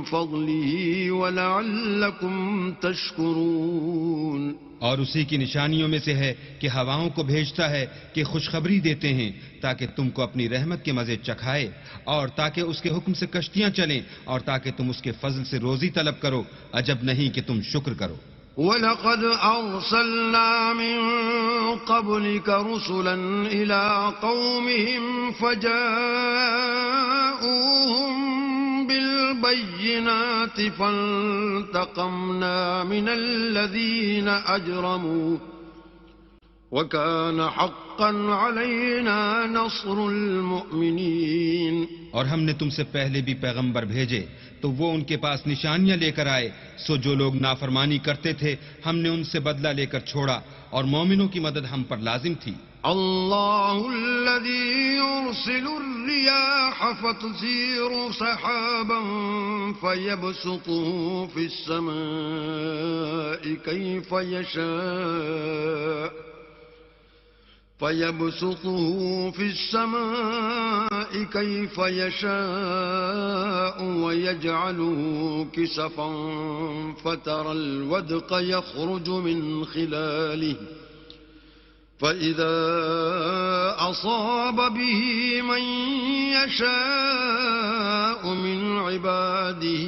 فضله ولعلكم تشكرون. اور اسی کی نشانیوں میں سے ہے کہ ہواؤں کو بھیجتا ہے کہ خوشخبری دیتے ہیں تاکہ تم کو اپنی رحمت کے مزے چکھائے، اور تاکہ اس کے حکم سے کشتیاں چلیں، اور تاکہ تم اس کے فضل سے روزی طلب کرو. عجب نہیں کہ تم شکر کرو. وَلَقَدْ أَرْسَلْنَا مِن قَبْلِكَ رُسُلًا إِلَىٰ قَوْمِهِمْ فَجَاءُوهُم بِالْبَيِّنَاتِ فَانتَقَمْنَا مِنَ الَّذِينَ أَجْرَمُوا وَكَانَ حَقًّا عَلَيْنَا نَصْرُ الْمُؤْمِنِينَ. اور ہم نے تم سے پہلے بھی پیغمبر بھیجے تو وہ ان کے پاس نشانیاں لے کر آئے، سو جو لوگ نافرمانی کرتے تھے ہم نے ان سے بدلہ لے کر چھوڑا، اور مومنوں کی مدد ہم پر لازم تھی. اللہ الذي يرسل الرياح فتثير سحابا فيبسطه في السماء كيف يشاء ويجعله كسفا فترى الودق يخرج من خلاله فإذا أصاب به من يشاء عباده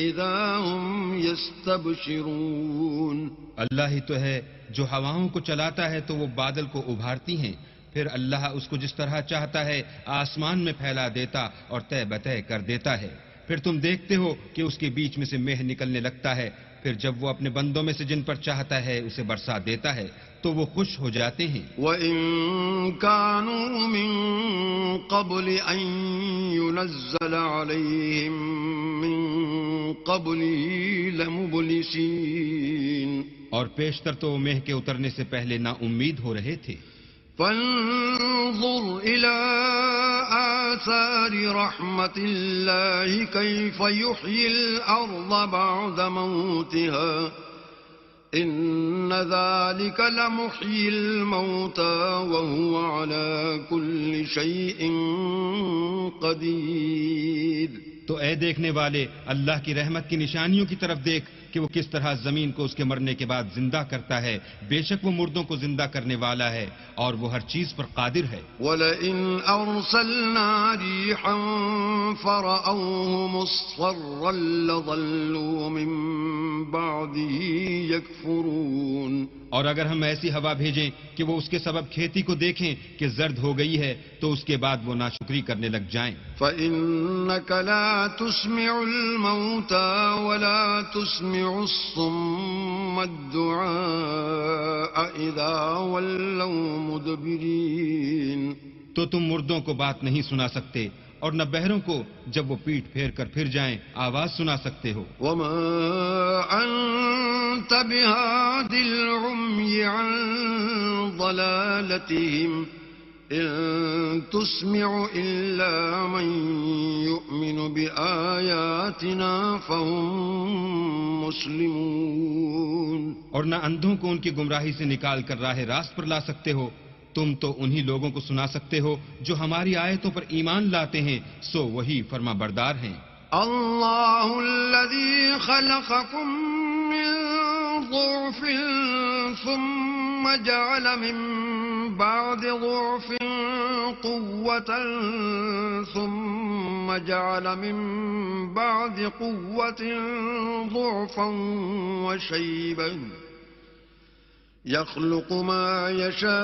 إذا هم يستبشرون اللہ ہی تو ہے جو ہواؤں کو چلاتا ہے تو وہ بادل کو ابھارتی ہیں، پھر اللہ اس کو جس طرح چاہتا ہے آسمان میں پھیلا دیتا اور طے بطے کر دیتا ہے، پھر تم دیکھتے ہو کہ اس کے بیچ میں سے مہ نکلنے لگتا ہے، پھر جب وہ اپنے بندوں میں سے جن پر چاہتا ہے اسے برسا دیتا ہے تو وہ خوش ہو جاتے ہیں۔ وَإِن كَانُوا مِن قَبْلِ أَن يُنَزَّلَ عَلَيْهِم مِّن قَبْلِهِ لَمُبْلِسِينَ، اور پیشتر تو وہ مہ کے اترنے سے پہلے نا امید ہو رہے تھے۔ فانظر إلى آثار رحمة الله كيف يحيي الأرض بعد موتها إن ذلك لمحيي الموتى وهو على كل شيء قدير۔ تو اے دیکھنے والے اللہ کی رحمت کی نشانیوں کی طرف دیکھ کہ وہ کس طرح زمین کو اس کے مرنے کے بعد زندہ کرتا ہے، بے شک وہ مردوں کو زندہ کرنے والا ہے اور وہ ہر چیز پر قادر ہے۔ وَلَئِنْ أَرْسَلْنَا رِيحًا فَرَأَوْهُ مُصْفَرًّا لَظَلُّوا مِنْ بَعْدِهِ يَكْفُرُونَ، اور اگر ہم ایسی ہوا بھیجیں کہ وہ اس کے سبب کھیتی کو دیکھیں کہ زرد ہو گئی ہے تو اس کے بعد وہ ناشکری کرنے لگ جائیں۔ فَإِنَّكَ لَا تُسْمِعُ الْمَوْتَى وَلَا تُسْمِعُ الصُّمَّ الدُّعَاءَ إِذَا وَلَّوْا مُدْبِرِينَ، تو تم مردوں کو بات نہیں سنا سکتے اور نہ بہروں کو جب وہ پیٹ پھیر کر پھر جائیں آواز سنا سکتے ہو۔ وَمَا أَنْتَ بِهَادِ الْعُمْيِ عَنْ ضَلَالَتِهِمْ إِن تُسْمِعُ إِلَّا مَن يُؤْمِنُ بِآيَاتِنَا فَهُمْ مُسْلِمُونَ، اور نہ اندھوں کو ان کی گمراہی سے نکال کر راہ راست پر لا سکتے ہو، تم تو انہی لوگوں کو سنا سکتے ہو جو ہماری آیتوں پر ایمان لاتے ہیں، سو وہی فرما بردار ہیں۔ اللہ الذی خلقکم من ضعف ثم جعل من بعد ضعف قوة ثم جعل من بعد قوة ضعفا وشيبا يخلق ما يشاء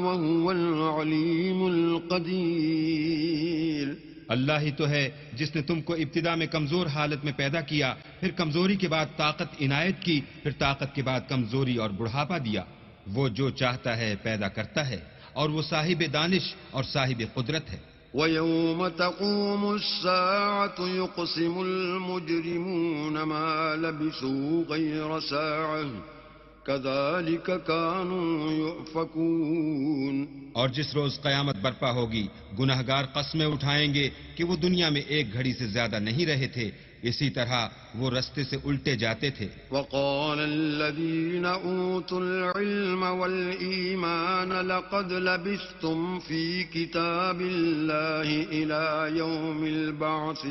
وهو العليم القدير۔ اللہ ہی تو ہے جس نے تم کو ابتدا میں کمزور حالت میں پیدا کیا، پھر کمزوری کے بعد طاقت عنایت کی، پھر طاقت کے بعد کمزوری اور بڑھاپا دیا۔ وہ جو چاہتا ہے پیدا کرتا ہے اور وہ صاحب دانش اور صاحب قدرت ہے۔ وَيَوْمَ تَقُومُ السَّاعَةُ يُقْسِمُ الْمُجْرِمُونَ مَا لَبِثُوا غَيْرَ سَاعَةٍ كَذَلِكَ كَانُوا يُؤْفَكُونَ، اور جس روز قیامت برپا ہوگی گناہگار قسمیں اٹھائیں گے کہ وہ دنیا میں ایک گھڑی سے زیادہ نہیں رہے تھے، اسی طرح وہ رستے سے الٹے جاتے تھے۔ وَقَالَ الَّذِينَ أُوتُوا الْعِلْمَ وَالْإِيمَانَ لَقَدْ لَبِثْتُمْ فِي كِتَابِ اللَّهِ إِلَى يَوْمِ الْبَعْثِ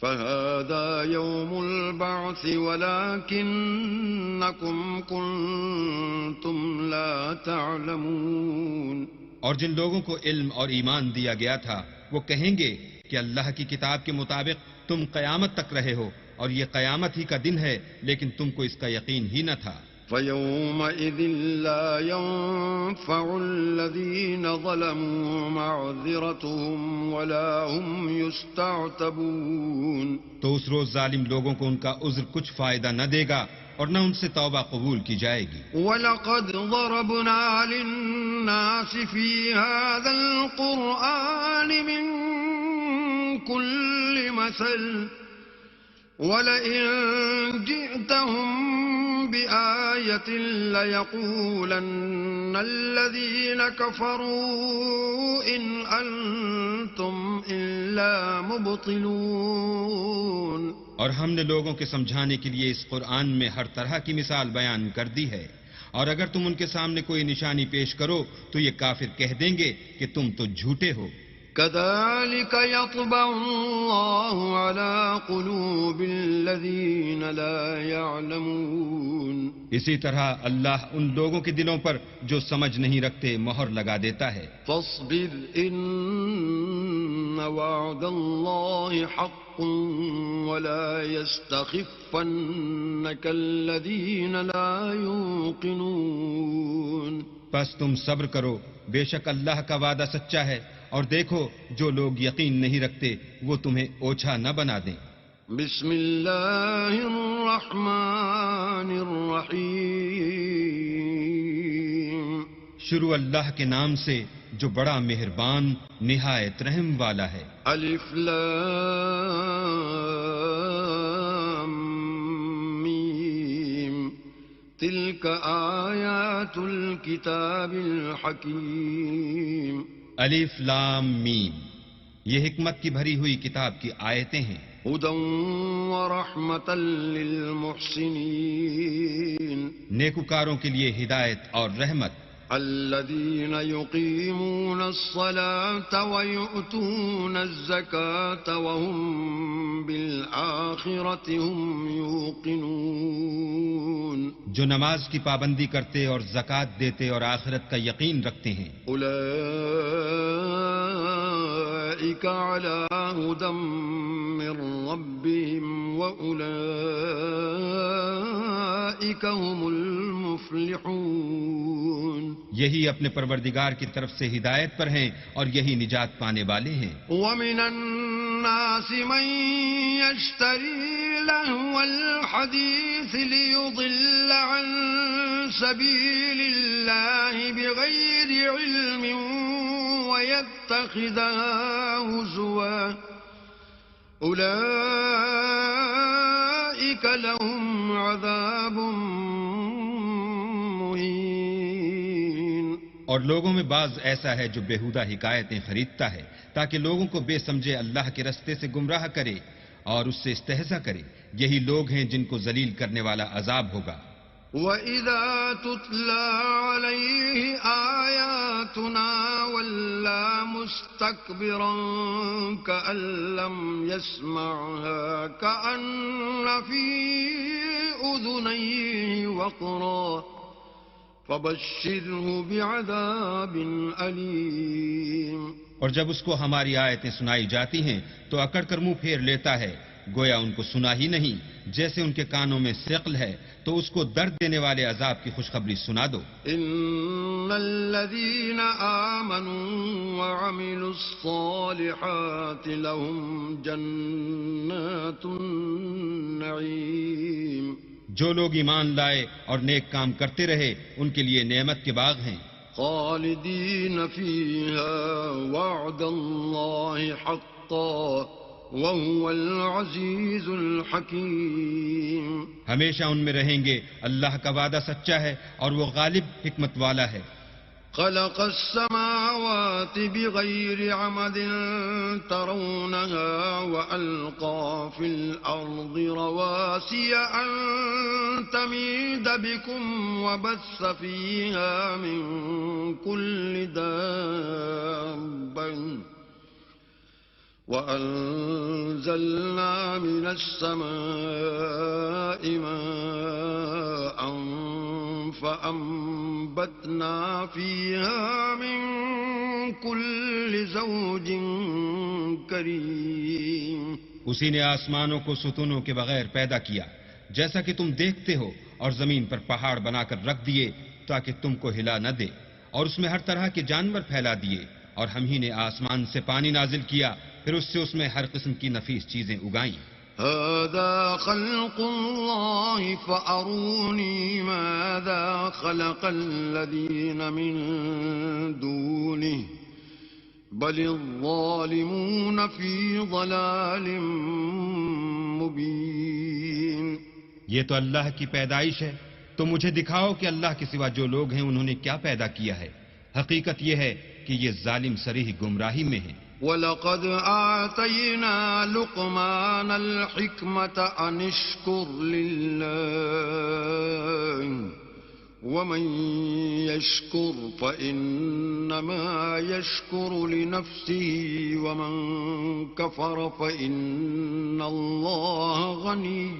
فَهَذَا يَوْمُ الْبَعْثِ وَلَكِنَّكُمْ كُنْتُمْ لَا تَعْلَمُونَ، اور جن لوگوں کو علم اور ایمان دیا گیا تھا وہ کہیں گے کہ اللہ کی کتاب کے مطابق تم قیامت تک رہے ہو اور یہ قیامت ہی کا دن ہے، لیکن تم کو اس کا یقین ہی نہ تھا۔ فَيَوْمَئِذٍ لَا يَنفَعُ الَّذِينَ ظَلَمُوا مَعْذِرَتُهُمْ وَلَا هُمْ يُسْتَعْتَبُونَ، تو اس روز ظالم لوگوں کو ان کا عذر کچھ فائدہ نہ دے گا اور نہ ان سے توبہ قبول کی جائے گی۔ وَلَقَدْ ضَرَبْنَا لِلنَّاسِ فِي هَذَا الْقُرْآنِ مِنْ كُلِّ مَثَلٍ وَلَئِنْ جِئْتَهُمْ بِآيَةٍ لَيَقُولَنَّ الَّذِينَ كَفَرُوا إِنْ أَنْتُمْ إِلَّا مُبْطِلُونَ، اور ہم نے لوگوں کے سمجھانے کے لیے اس قرآن میں ہر طرح کی مثال بیان کر دی ہے، اور اگر تم ان کے سامنے کوئی نشانی پیش کرو تو یہ کافر کہہ دیں گے کہ تم تو جھوٹے ہو۔ كذلك يطبع الله على قلوب الذين لا يعلمون اسی طرح اللہ ان لوگوں کے دلوں پر جو سمجھ نہیں رکھتے مہر لگا دیتا ہے. فاصبر إن وعد الله حق ولا يستخفنك الذين لا يوقنون. پس تم صبر کرو، بے شک اللہ کا وعدہ سچا ہے، اور دیکھو جو لوگ یقین نہیں رکھتے وہ تمہیں اوچھا نہ بنا دیں. بسم اللہ الرحمن الرحیم. شروع اللہ کے نام سے جو بڑا مہربان نہایت رحم والا ہے. الف لام میم تلک آیات الکتاب الحکیم. الف لام میم، یہ حکمت کی بھری ہوئی کتاب کی آیتیں ہیں. ہدی ورحمۃ للمحسنین. نیکوکاروں کے لیے ہدایت اور رحمت. الذين يقيمون الصلاة ويؤتون الزكاة وهم بالآخرة هم يوقنون. جو نماز کی پابندی کرتے اور زکوٰۃ دیتے اور آخرت کا یقین رکھتے ہیں. أولئك على هدى من ربهم وأولئك هم المفلحون. یہی اپنے پروردگار کی طرف سے ہدایت پر ہیں اور یہی نجات پانے والے ہیں. ومن الناس من يشتري لهو الحديث ليضل عن سبيل الله بغير علم ويتخذها هزوا أولئك لهم عذاب مهين. اور لوگوں میں بعض ایسا ہے جو بیہودہ حکایتیں خریدتا ہے تاکہ لوگوں کو بے سمجھے اللہ کے رستے سے گمراہ کرے اور اس سے استہزاء کرے. یہی لوگ ہیں جن کو ذلیل کرنے والا عذاب ہوگا. وَإِذَا تُتْلَى عَلَيْهِ آيَاتُنَا وَلَّى مُسْتَكْبِرًا كَأَن لَّمْ يَسْمَعْهَا كَأَنَّ فِي أُذُنَيْهِ وَقْرًا فَبَشِّرْهُ بِعَذَابٍ أَلِيمٍ. اور جب اس کو ہماری آیتیں سنائی جاتی ہیں تو اکڑ کر منہ پھیر لیتا ہے، گویا ان کو سنا ہی نہیں. جیسے ان کے کانوں میں ثقل ہے تو اس کو درد دینے والے عذاب کی خوشخبری سنا دو. ان الذين آمنوا وعملوا الصالحات لهم جنات النعيم. جو لوگ ایمان لائے اور نیک کام کرتے رہے ان کے لیے نعمت کے باغ ہیں. خالدين فيها وعد الله حقا وهو العزيز الحكيم. ہمیشہ ان میں رہیں گے، اللہ کا وعدہ سچا ہے اور وہ غالب حکمت والا ہے. خلق السماوات بغير عمد ترونها وألقى في الأرض رواسي أن تميد بكم وبث فيها من كل دابة وأنزلنا من السماء ماء فأنبتنا فيها من كل زوج كريم. اسی نے آسمانوں کو ستونوں کے بغیر پیدا کیا جیسا کہ تم دیکھتے ہو، اور زمین پر پہاڑ بنا کر رکھ دیے تاکہ تم کو ہلا نہ دے، اور اس میں ہر طرح کے جانور پھیلا دیے. اور ہم ہی نے آسمان سے پانی نازل کیا، پھر اس میں ہر قسم کی نفیس چیزیں اگائیں. هذا خلق الله فأروني ماذا خلق الذين من دونه بل الظالمون في ضلال مبين. یہ تو اللہ کی پیدائش ہے، تو مجھے دکھاؤ کہ اللہ کے سوا جو لوگ ہیں انہوں نے کیا پیدا کیا ہے. حقیقت یہ ہے کہ یہ ظالم صریح گمراہی میں ہیں. وَلَقَدْ آتَيْنَا لُقْمَانَ الْحِكْمَةَ أَنِ اشْكُرْ لِلَّهِ ومن يشكر فإنما يشكر لنفسه ومن كفر فإن الله غني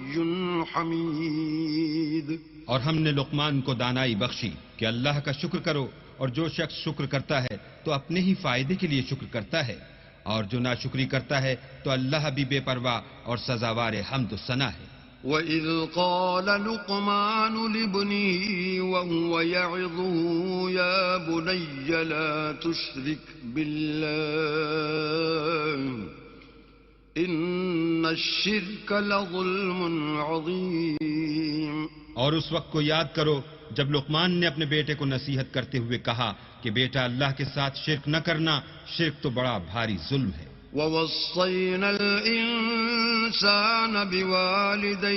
حميد. اور ہم نے لقمان کو دانائی بخشی کہ اللہ کا شکر کرو، اور جو شخص شکر کرتا ہے تو اپنے ہی فائدے کے لیے شکر کرتا ہے، اور جو ناشکری کرتا ہے تو اللہ بھی بے پرواہ اور سزاوار حمد و ثنا ہے. وَإِذْ قَالَ لُقْمَانُ لِابْنِهِ وَهُوَ يَعِظُهُ يَا بُنَيَّ لَا تُشْرِكْ بِاللَّهِ إِنَّ الشِّرْكَ لَظُلْمٌ عَظِيمٌ. اور اس وقت کو یاد کرو جب لقمان نے اپنے بیٹے کو نصیحت کرتے ہوئے کہا کہ بیٹا اللہ کے ساتھ شرک نہ کرنا، شرک تو بڑا بھاری ظلم ہے. وَوَصَّيْنَا الْإِنسَانَ بِوَالِدَيْهِ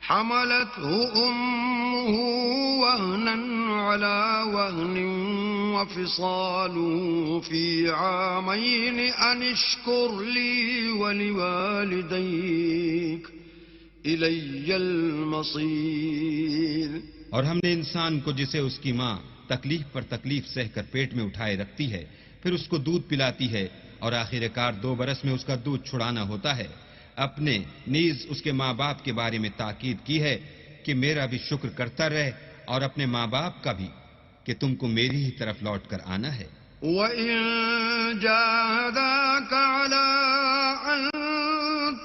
حَمَلَتْهُ أُمُّهُ وَهْنًا عَلَى وَهْنٍ وَفِصَالُهُ فِي عَامَيْنِ أَنِ اشْكُرْ لِي وَلِوَالِدَيْكَ إِلَيَّ الْمَصِيرُ. اور ہم نے انسان کو جسے اس کی ماں تکلیف پر تکلیف سہ کر پیٹ میں اٹھائے رکھتی ہے، پھر اس کو دودھ پلاتی ہے، اور آخر کار 2 برس میں اس کا دودھ چھڑانا ہوتا ہے، اپنے نیز اس کے ماں باپ کے بارے میں تاکید کی ہے کہ میرا بھی شکر کرتا رہے، اور اپنے ماں باپ کا بھی کہ تم کو میری ہی طرف لوٹ کر آنا ہے. وَإِن جَاهَدَاكَ عَلَىٰ أَن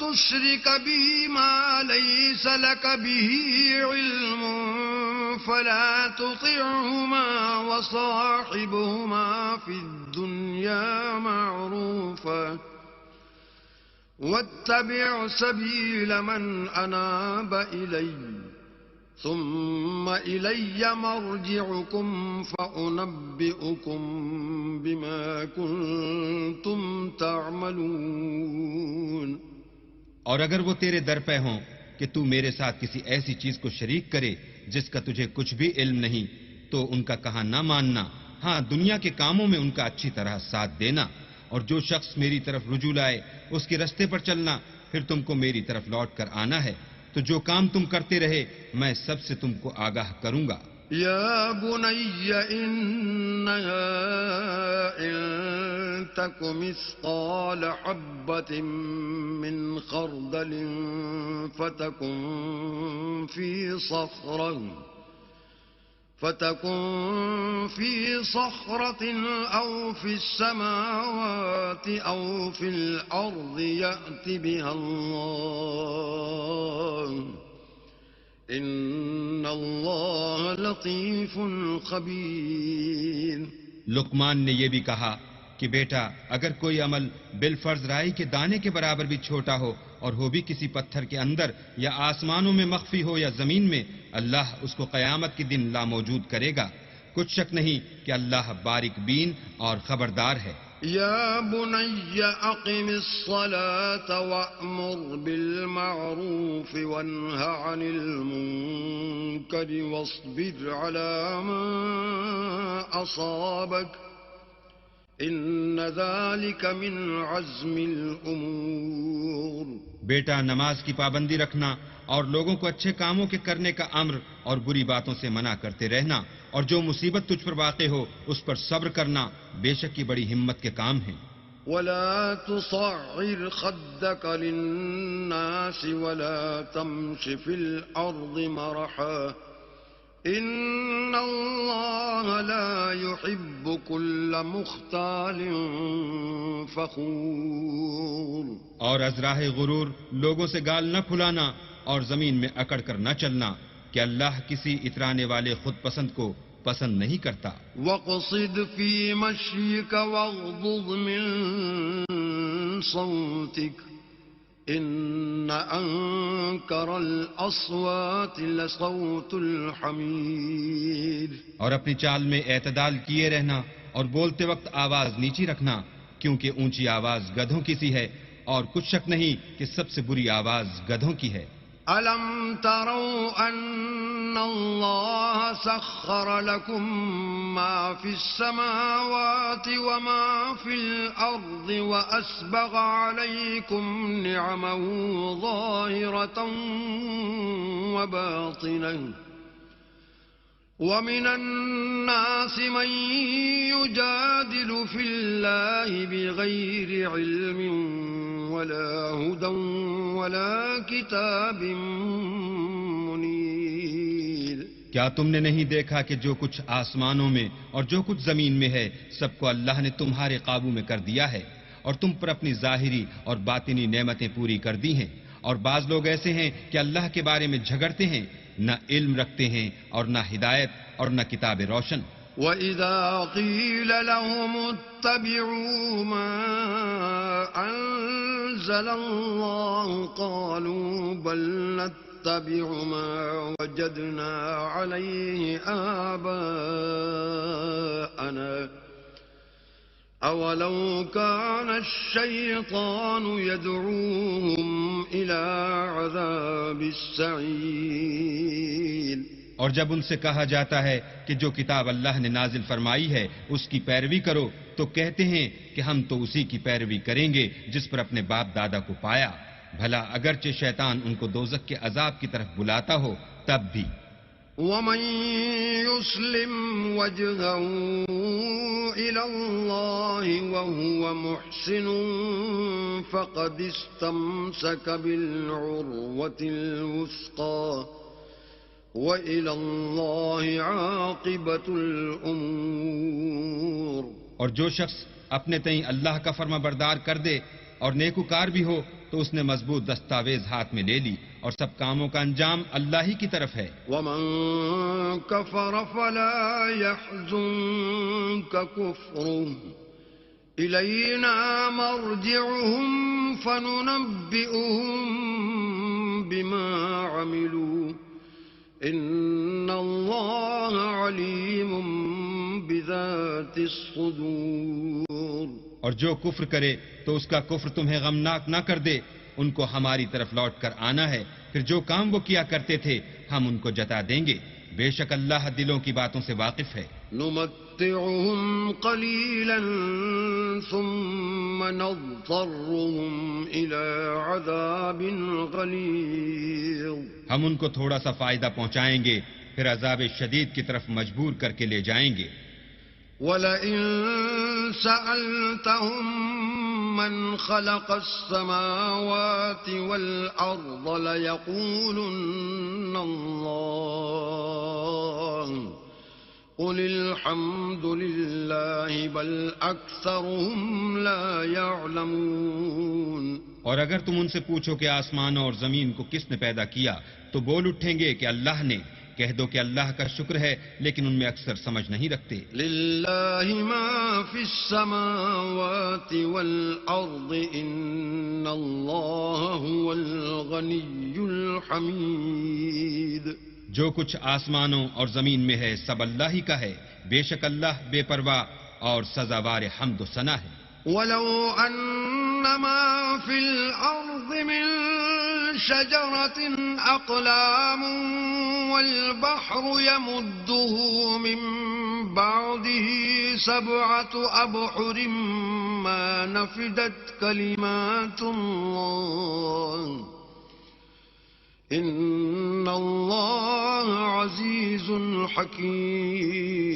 تُشْرِكَ بِي مَا لَيْسَ لَكَ بِهِ عِلْمٌ فَلَا تُطِعْهُمَا وَصَاحِبْهُمَا فِي الدُّنْيَا مَعْرُوفًا وَاتَّبِعْ سَبِيلَ مَنْ أَنَابَ إِلَيَّ ثُمَّ إِلَيَّ مَرْجِعُكُمْ فَأُنَبِّئُكُم بِمَا كُنتُمْ تَعْمَلُونَ. اور اگر وہ تیرے در پہ ہوں کہ تو میرے ساتھ کسی ایسی چیز کو شریک کرے جس کا تجھے کچھ بھی علم نہیں، تو ان کا کہا نہ ماننا، ہاں دنیا کے کاموں میں ان کا اچھی طرح ساتھ دینا، اور جو شخص میری طرف رجوع لائے اس کے رستے پر چلنا، پھر تم کو میری طرف لوٹ کر آنا ہے، تو جو کام تم کرتے رہے میں سب سے تم کو آگاہ کروں گا. يا بني إنها إن تك مثقال حبة من خردل فتكن في صخرة أو في السماوات أو في الأرض يأت بها الله إن الله لطيف خبير. لقمان نے یہ بھی کہا کہ بیٹا اگر کوئی عمل بالفرض رائی کے دانے کے برابر بھی چھوٹا ہو اور ہو بھی کسی پتھر کے اندر یا آسمانوں میں مخفی ہو یا زمین میں، اللہ اس کو قیامت کے دن لاموجود کرے گا. کچھ شک نہیں کہ اللہ باریک بین اور خبردار ہے. يا بني أقم الصلاة وأمر بالمعروف وانه عن المنكر واصبر على ما أصابك إن ذلك من عزم الأمور. بیٹا نماز کی پابندی رکھنا اور لوگوں کو اچھے کاموں کے کرنے کا امر اور بری باتوں سے منع کرتے رہنا، اور جو مصیبت تجھ پر واقع ہو اس پر صبر کرنا بے شک یہ بڑی ہمت کے کام ہیں. ولا تصعر خدك للناس ولا تمش في الأرض مرحا إن الله لا يحب كل مختال فخور. اور از راہ غرور لوگوں سے گال نہ پھلانا اور زمین میں اکڑ کر نہ چلنا کہ اللہ کسی اترانے والے خود پسند کو پسند نہیں کرتا. وَاقْصِدْ فِي مَشْيِكَ وَاغْضُضْ مِنْ صَوْتِكَ إِنَّ أَنْكَرَ الْأَصْوَاتِ لَصَوْتُ الْحَمِيرِ. اور اپنی چال میں اعتدال کیے رہنا اور بولتے وقت آواز نیچی رکھنا، کیونکہ اونچی آواز گدھوں کی سی ہے، اور کچھ شک نہیں کہ سب سے بری آواز گدھوں کی ہے. ألم تروا أن الله سخر لكم ما في السماوات وما في الأرض وأسبغ عليكم نعمه ظاهرة وباطنة ومن الناس من يجادل في الله بغير علم ولا هدى ولا کتاب منیر. کیا تم نے نہیں دیکھا کہ جو کچھ آسمانوں میں اور جو کچھ زمین میں ہے سب کو اللہ نے تمہارے قابو میں کر دیا ہے اور تم پر اپنی ظاہری اور باطنی نعمتیں پوری کر دی ہیں. اور بعض لوگ ایسے ہیں کہ اللہ کے بارے میں جھگڑتے ہیں، نہ علم رکھتے ہیں اور نہ ہدایت اور نہ کتاب روشن. وَإِذَا قِيلَ لَهُمُ اتَّبِعُوا مَا أَنزَلَ اللَّهُ قَالُوا بَلْ نَتَّبِعُ مَا وَجَدْنَا عَلَيْهِ آبَاءَنَا أَوَلَوْ كَانَ الشَّيْطَانُ يَدْعُوهُمْ إِلَى عَذَابِ السَّعِيرِ. اور جب ان سے کہا جاتا ہے کہ جو کتاب اللہ نے نازل فرمائی ہے اس کی پیروی کرو تو کہتے ہیں کہ ہم تو اسی کی پیروی کریں گے جس پر اپنے باپ دادا کو پایا. بھلا اگرچہ شیطان ان کو دوزخ کے عذاب کی طرف بلاتا ہو تب بھی. وَمَن يُسْلِمْ وَجْهَهُ إِلَى اللَّهِ وَهُوَ مُحْسِنٌ فَقَدِ اسْتَمْسَكَ بِالْعُرْوَةِ الْوُثْقَى وَإِلَى اللَّهِ عَاقِبَةُ الْأُمُورِ. اور جو شخص اپنے تئیں اللہ کا فرما بردار کر دے اور نیکوکار بھی ہو تو اس نے مضبوط دستاویز ہاتھ میں لے لی اور سب کاموں کا انجام اللہ ہی کی طرف ہے. وَمَن كَفَرَ فَلَا يَحْزُنكَ كُفْرُهُ إِلَيْنَا مَرْجِعُهُمْ فَنُنَبِّئُهُم بِمَا عَمِلُوا إِنَّ اللَّهَ عَلِيمٌ بِذَاتِ الصُّدُورِ. اور جو کفر کرے تو اس کا کفر تمہیں غمناک نہ کر دے. ان کو ہماری طرف لوٹ کر آنا ہے، پھر جو کام وہ کیا کرتے تھے ہم ان کو جتا دیں گے. بے شک اللہ دلوں کی باتوں سے واقف ہے. نُمَتِّعُهُمْ قَلِيلًا ثُمَّ نَضْطَرُّهُمْ إِلَى عَذَابٍ غَلِيظٍ. ہم ان کو تھوڑا سا فائدہ پہنچائیں گے پھر عذاب شدید کی طرف مجبور کر کے لے جائیں گے. وَلَئِن سَأَلْتَهُم مَّنْ خَلَقَ السَّمَاوَاتِ وَالْأَرْضَ لَيَقُولُنَّ اللَّهُ قُلِ الْحَمْدُ لِلَّهِ بَلْ أَكْثَرُهُمْ لَا يَعْلَمُونَ. اور اگر تم ان سے پوچھو کہ آسمانوں اور زمین کو کس نے پیدا کیا تو بول اٹھیں گے کہ اللہ نے. کہہ دو کہ اللہ کا شکر ہے لیکن ان میں اکثر سمجھ نہیں رکھتے. لِلَّهِ مَا فِي السَّمَاوَاتِ وَالْأَرْضِ إِنَّ اللَّهَ هُوَ الْغَنِيُّ الْحَمِيدُ. جو کچھ آسمانوں اور زمین میں ہے سب اللہ ہی کا ہے. بے شک اللہ بے پرواہ اور سزاوار حمد و ثنا ہے. وَلَوْ أَنَّ مَا فِي الْأَرْضِ مِن شَجَرَةٍ أَقْلَامٌ وَالْبَحْرُ يَمُدُّهُ مِن بَعْدِهِ سَبْعَةُ أَبْحُرٍ مَّا نَفِدَتْ كَلِمَاتُ اللَّهِ إِنَّ اللَّهَ عَزِيزٌ حَكِيمٌ.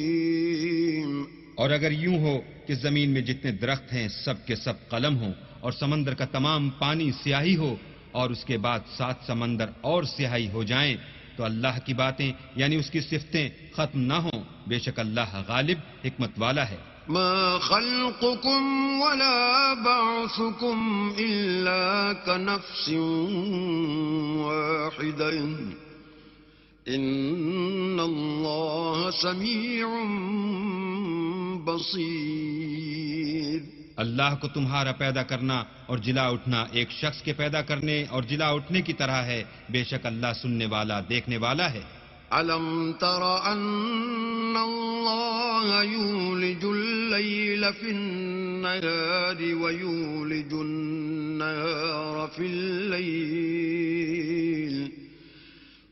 اور اگر یوں ہو کہ زمین میں جتنے درخت ہیں سب کے سب قلم ہوں اور سمندر کا تمام پانی سیاہی ہو اور اس کے بعد 7 سمندر اور سیاہی ہو جائیں تو اللہ کی باتیں یعنی اس کی صفتیں ختم نہ ہوں. بے شک اللہ غالب حکمت والا ہے. ما خلقكم ولا بعثكم إلا كنفس واحدة إن الله سميع بصير. اللہ کو تمہارا پیدا کرنا اور جلا اٹھنا ایک شخص کے پیدا کرنے اور جلا اٹھنے کی طرح ہے. بے شک اللہ سننے والا دیکھنے والا ہے. أَلَمْ تَرَ أَنَّ اللَّهَ يُولِجُ اللَّيْلَ فِي النَّهَارِ وَيُولِجُ النَّهَارَ فِي اللَّيْلِ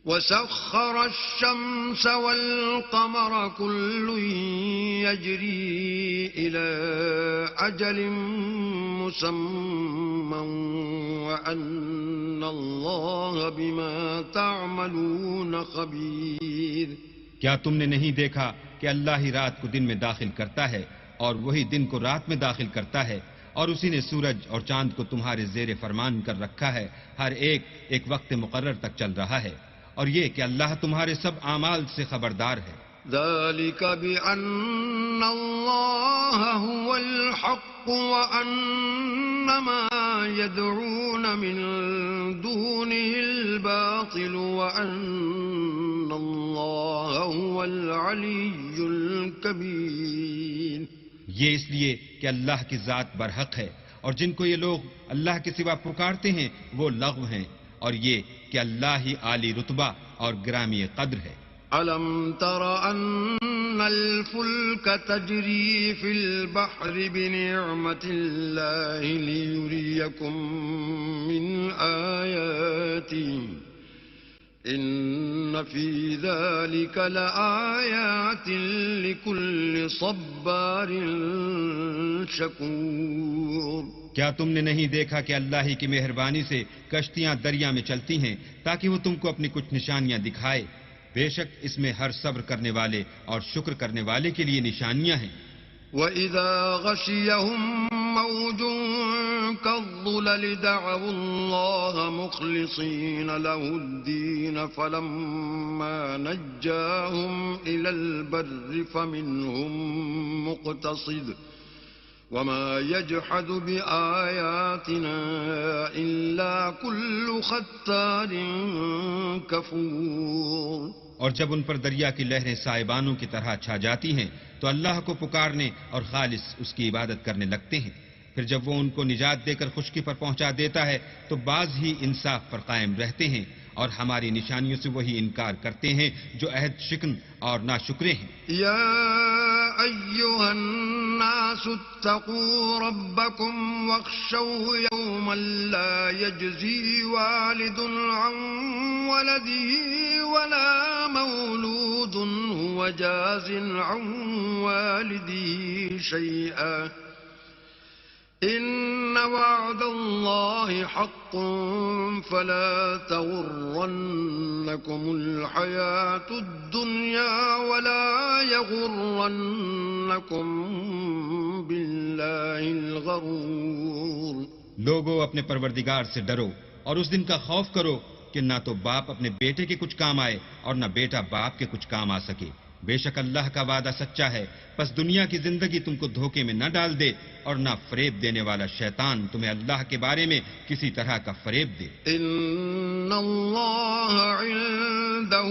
وسخر الشمس والقمر كل يجري إلى أجل مسمى وأن الله بما تعملون خبير. کیا تم نے نہیں دیکھا کہ اللہ ہی رات کو دن میں داخل کرتا ہے اور وہی دن کو رات میں داخل کرتا ہے، اور اسی نے سورج اور چاند کو تمہارے زیر فرمان کر رکھا ہے، ہر ایک وقت مقرر تک چل رہا ہے، اور یہ کہ اللہ تمہارے سب اعمال سے خبردار ہے. ذلك بأن الله هو الحق وأن ما يدعون من دونه الباطل وأن الله هو العلي الكبير. یہ اس لیے کہ اللہ کی ذات برحق ہے، اور جن کو یہ لوگ اللہ کے سوا پکارتے ہیں وہ لغو ہیں، اور یہ کہ اللہ ہی عالی رتبہ اور گرامی قدر ہے. ألم تر أن الفلك تجري في البحر بنعمة الله ليريكم من آياته إن في ذلك لآيات لكل صبار شكور. کیا تم نے نہیں دیکھا کہ اللہ ہی کی مہربانی سے کشتیاں دریا میں چلتی ہیں تاکہ وہ تم کو اپنی کچھ نشانیاں دکھائے؟ بے شک اس میں ہر صبر کرنے والے اور شکر کرنے والے کے لیے نشانیاں ہیں. وَإِذَا غَشِيَهُم مَّوْجٌ كَالظُّلَلِ دَعَوُا اللَّهَ مُخْلِصِينَ لَهُ الدِّينَ فَلَمَّا نَجَّاهُمْ إِلَى الْبَرِّ فَمِنْهُم مُّقْتَصِدٌ وَمَا يَجْحَدُ بِآيَاتِنَا إِلَّا كُلُّ خَتَّارٍ كَفُورٍ. اور جب ان پر دریا کی لہریں سائبانوں کی طرح چھا جاتی ہیں تو اللہ کو پکارنے اور خالص اس کی عبادت کرنے لگتے ہیں. پھر جب وہ ان کو نجات دے کر خشکی پر پہنچا دیتا ہے تو بعض ہی انصاف پر قائم رہتے ہیں، اور ہماری نشانیوں سے وہی انکار کرتے ہیں جو عہد شکن اور ناشکرے ہیں. یا ایھا الناس اتقوا ربکم واخشوا یوما لا یجزی والد عن ولده ولا مولود هو جاز عن والده شیئا إن وعد الله حق فلا تغرنكم الحياة الدنيا ولا يغرنكم بالله الغرور. لوگو اپنے پروردگار سے ڈرو اور اس دن کا خوف کرو کہ نہ تو باپ اپنے بیٹے کے کچھ کام آئے اور نہ بیٹا باپ کے کچھ کام آ سکے. بے شک اللہ کا وعدہ سچا ہے، پس دنیا کی زندگی تم کو دھوکے میں نہ ڈال دے اور نہ فریب دینے والا شیطان تمہیں اللہ کے بارے میں کسی طرح کا فریب دے. ان اللہ عنده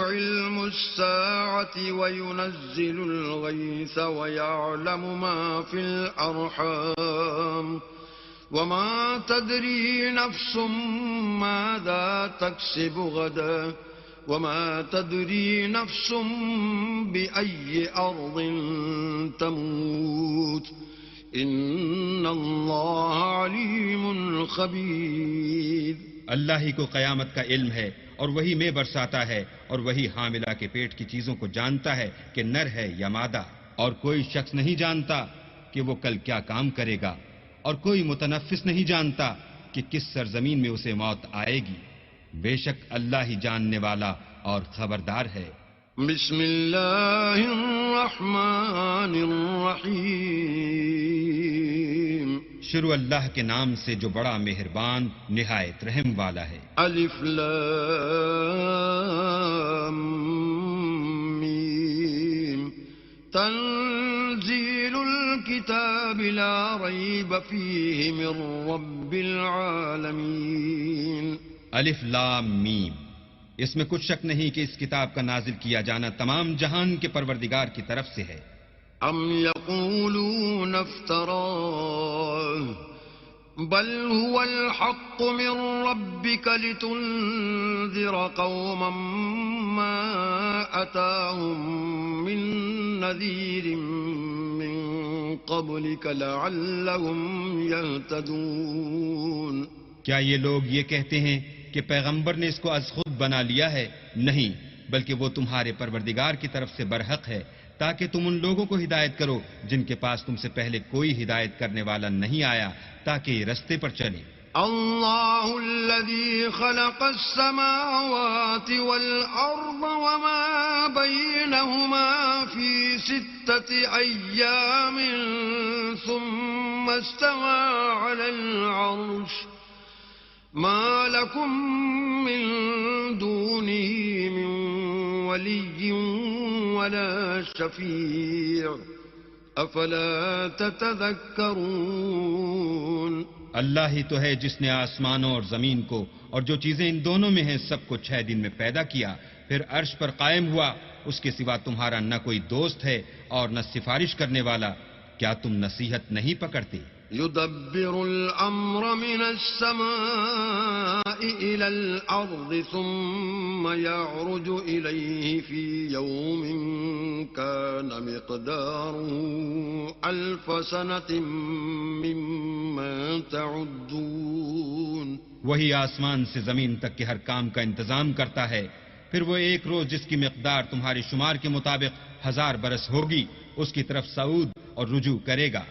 علم الساعة وينزل الغيث ويعلم ما في الأرحام وما تدري نفس ماذا تكسب غدا وما تدري نفس بأي أرض تموت إن الله عليم خبير. اللہ ہی کو قیامت کا علم ہے اور وہی میں برساتا ہے اور وہی حاملہ کے پیٹ کی چیزوں کو جانتا ہے کہ نر ہے یا مادہ، اور کوئی شخص نہیں جانتا کہ وہ کل کیا کام کرے گا، اور کوئی متنفس نہیں جانتا کہ کس سرزمین میں اسے موت آئے گی. بے شک اللہ ہی جاننے والا اور خبردار ہے. بسم اللہ الرحمن الرحیم. شروع اللہ کے نام سے جو بڑا مہربان نہایت رحم والا ہے. الف لام میم. تنزیل الكتاب لا ریب فیہ من رب العالمین. الف لام میم. اس میں کچھ شک نہیں کہ اس کتاب کا نازل کیا جانا تمام جہان کے پروردگار کی طرف سے ہے. ام یقولون افتراه بل هو الحق من ربك لتنذر قوما ما أتاهم من نذير من قبلك لعلهم يهتدون. کیا یہ لوگ یہ کہتے ہیں کہ پیغمبر نے اس کو از خود بنا لیا ہے؟ نہیں، بلکہ وہ تمہارے پروردگار کی طرف سے برحق ہے، تاکہ تم ان لوگوں کو ہدایت کرو جن کے پاس تم سے پہلے کوئی ہدایت کرنے والا نہیں آیا، تاکہ یہ رستے پر چلے۔ الله الذي خلق السماوات والأرض وما بينهما في 6 أيام ثم استوى على العرش ما لكم من دونه من ولي ولا شفيع أفلا تتذكرون۔ اللہ ہی تو ہے جس نے آسمانوں اور زمین کو اور جو چیزیں ان دونوں میں ہیں سب کو 6 دن میں پیدا کیا، پھر عرش پر قائم ہوا، اس کے سوا تمہارا نہ کوئی دوست ہے اور نہ سفارش کرنے والا، کیا تم نصیحت نہیں پکڑتے؟ يدبر الأمر من السماء إلى الأرض ثم يعرج إليه في يوم كان مقداره 1000 سنة مما تعدون۔ وہی آسمان سے زمین تک کے ہر کام کا انتظام کرتا ہے، پھر وہ ایک روز جس کی مقدار تمہارے شمار کے مطابق 1000 برس ہوگی اس کی طرف صعود اور رجوع کرے گا۔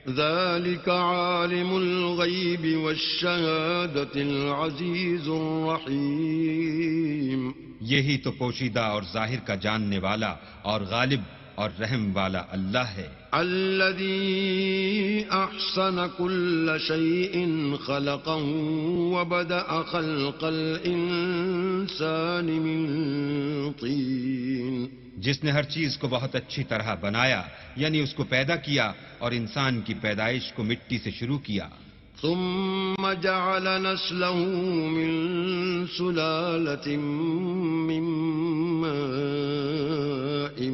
ذلك عالم الغيب والشهادة العزيز الرحيم۔ یہی تو پوشیدہ اور ظاہر کا جاننے والا اور غالب اور رحم والا اللہ ہے۔ الذي أحسن كل شيء خلقه وبدأ خلق الإنسان من طين۔ جس نے ہر چیز کو بہت اچھی طرح بنایا، یعنی اس کو پیدا کیا اور انسان کی پیدائش کو مٹی سے شروع کیا۔ ثم جعل نسله من سلالة من ماء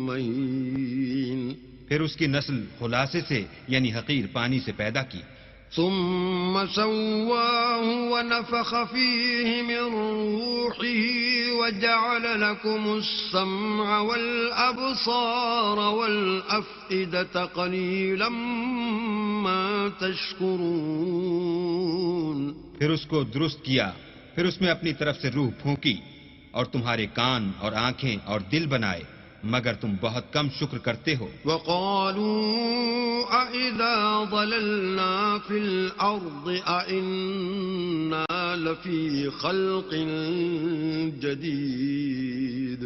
مهين۔ پھر اس کی نسل خلاصے سے یعنی حقیر پانی سے پیدا کی۔ ثم سواه ونفخ فيه من روحه وجعل لكم السمع والأبصار والأفئدة قليلا ما تشكرون۔ پھر اس کو درست کیا، پھر اس میں اپنی طرف سے روح پھونکی اور تمہارے کان اور آنکھیں اور دل بنائے، مگر تم بہت کم شکر کرتے ہو۔ وقالوا أإذا ضللنا في الأرض أإنا لفي خلق جديد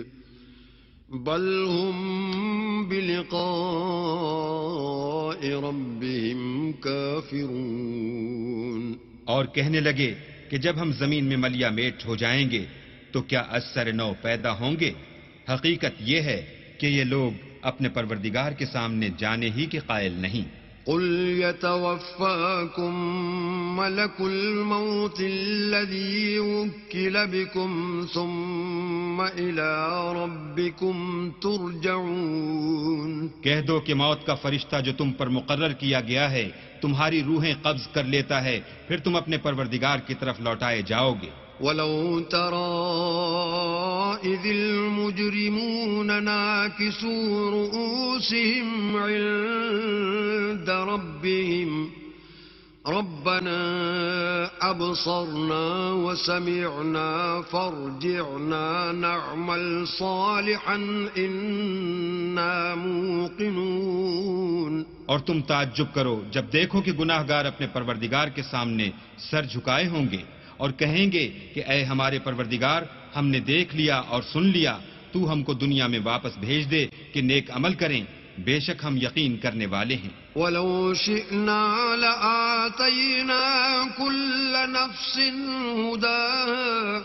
بل هم بلقاء ربهم كافرون۔ اور کہنے لگے کہ جب ہم زمین میں ملیا میٹ ہو جائیں گے تو کیا از سر نو پیدا ہوں گے؟ حقیقت یہ ہے کہ یہ لوگ اپنے پروردگار کے سامنے جانے ہی کے قائل نہیں۔ قل يتوفاكم ملك الموت الذي وكل بكم ثم إلى ربكم ترجعون۔ کہہ دو کہ موت کا فرشتہ جو تم پر مقرر کیا گیا ہے تمہاری روحیں قبض کر لیتا ہے، پھر تم اپنے پروردگار کی طرف لوٹائے جاؤ گے۔ ولو ترى إذ المجرمون ناكسوا رؤوسهم عند ربهم ربنا أبصرنا وسمعنا فارجعنا نعمل صالحا إنا موقنون۔ اور تم تعجب کرو جب دیکھو کہ گناہ گار اپنے پروردگار کے سامنے سر جھکائے ہوں گے اور کہیں گے کہ اے ہمارے پروردگار، ہم نے دیکھ لیا اور سن لیا، تو ہم کو دنیا میں واپس بھیج دے کہ نیک عمل کریں، بے شک ہم یقین کرنے والے ہیں۔ وَلَوْ شِئْنَا لَآتَيْنَا كُلَّ نَفْسٍ هُدَاهَا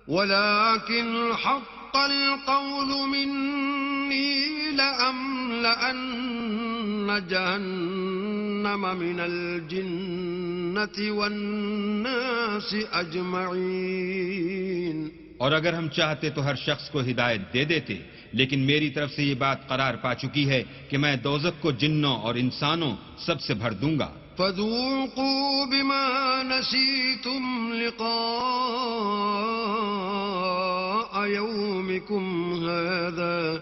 وَلَكِنْ حَقَّ الْقَوْلُ مِنِّي لَأَمْلَأَنَّ جَهَنَّمَ مِنَ الْجِنَّةِ وَالنَّاسِ أَجْمَعِينَ۔ اور اگر ہم چاہتے تو ہر شخص کو ہدایت دے دیتے، لیکن میری طرف سے یہ بات قرار پا چکی ہے کہ میں دوزخ کو جنوں اور انسانوں سب سے بھر دوں گا۔ فَذُوقُوا بِمَا نَسِيتُمْ لِقَاءَ يَوْمِكُمْ هَذَا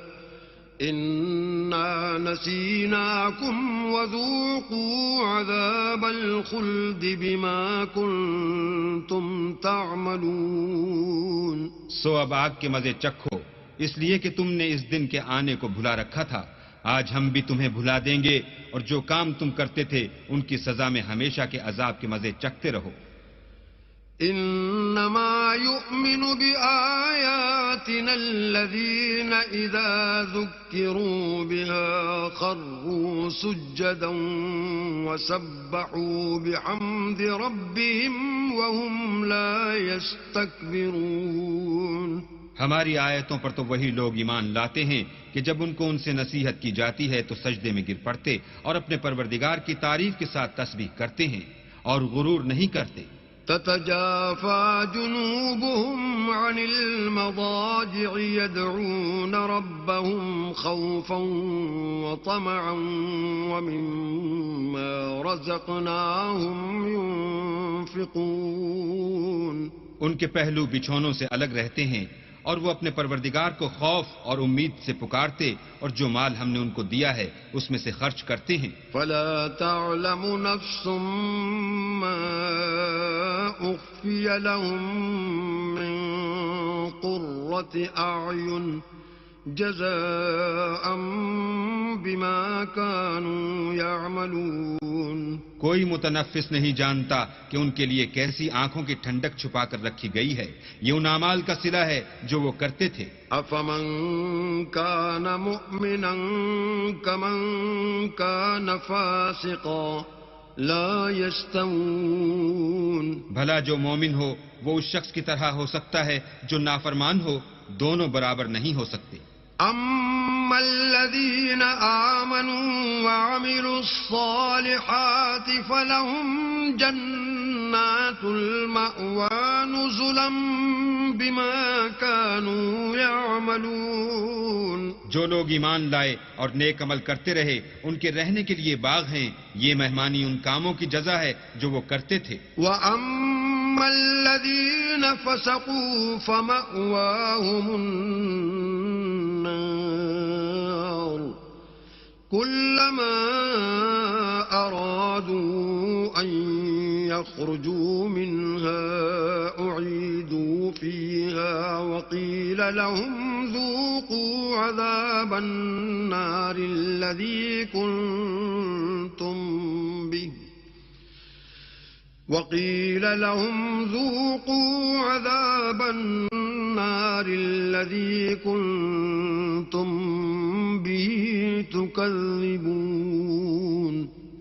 إنا نسيناكم وذوقوا عذاب الخلد بما كنتم تعملون. سو اب آگ کے مزے چکھو، اس لیے کہ تم نے اس دن کے آنے کو بھلا رکھا تھا. آج ہم بھی تمہیں بھلا دیں گے، اور جو کام تم کرتے تھے ان کی سزا میں ہمیشہ کے عذاب کے مزے چکھتے رہو. إنما يؤمن بآياتنا الذين إذا ذكروا بها خروا سجدا وسبحوا بحمد ربهم وهم لا يستكبرون. ہماری آیتوں پر تو وہی لوگ ایمان لاتے ہیں کہ جب ان کو ان سے نصیحت کی جاتی ہے تو سجدے میں گر پڑتے اور اپنے پروردگار کی تعریف کے ساتھ تسبیح کرتے ہیں اور غرور نہیں کرتے. تتجافى جنوبهم عن المضاجع يدعون ربهم خوفا وطمعا ومما رزقناهم ينفقون. ان کے پہلو بچھونوں سے الگ رہتے ہیں اور وہ اپنے پروردگار کو خوف اور امید سے پکارتے اور جو مال ہم نے ان کو دیا ہے اس میں سے خرچ کرتے ہیں. فلا تعلم نفس ما أخفي لهم من قرة أعين جزاء بما كانوا يعملون. کوئی متنفس نہیں جانتا کہ ان کے لیے کیسی آنکھوں کی ٹھنڈک چھپا کر رکھی گئی ہے. یہ ان اعمال کا صلہ ہے جو وہ کرتے تھے. أفمن كان مؤمنا كمن كان فاسقا لا يستوون. بھلا جو مومن ہو وہ اس شخص کی طرح ہو سکتا ہے جو نافرمان ہو؟ دونوں برابر نہیں ہو سکتے. أما الذين آمنوا وعملوا الصالحات فلهم جنات المأوى نزلا بما كانوا يعملون. جو لوگ ایمان لائے اور نیک عمل کرتے رہے ان کے رہنے کے لیے باغ ہیں. یہ مہمانی ان کاموں کی جزا ہے جو وہ کرتے تھے. وَأَمَّا الَّذِينَ فَسَقُوا فَمَأْوَاهُمُ النَّارُ كُلَّمَا أَرَادُوا أَن يَخْرُجُوا مِنْهَا أُعِيدُوا فِيهَا وَقِيلَ لَهُمْ ذُوقُوا عَذَابَ النَّارِ الَّذِي كُنتُم بِهِ وَقِيلَ لَهُمْ ذُوقُوا عَذَابَ النَّارِ الَّذِي كُنتُم بِهِ تُكَذِّبُونَ.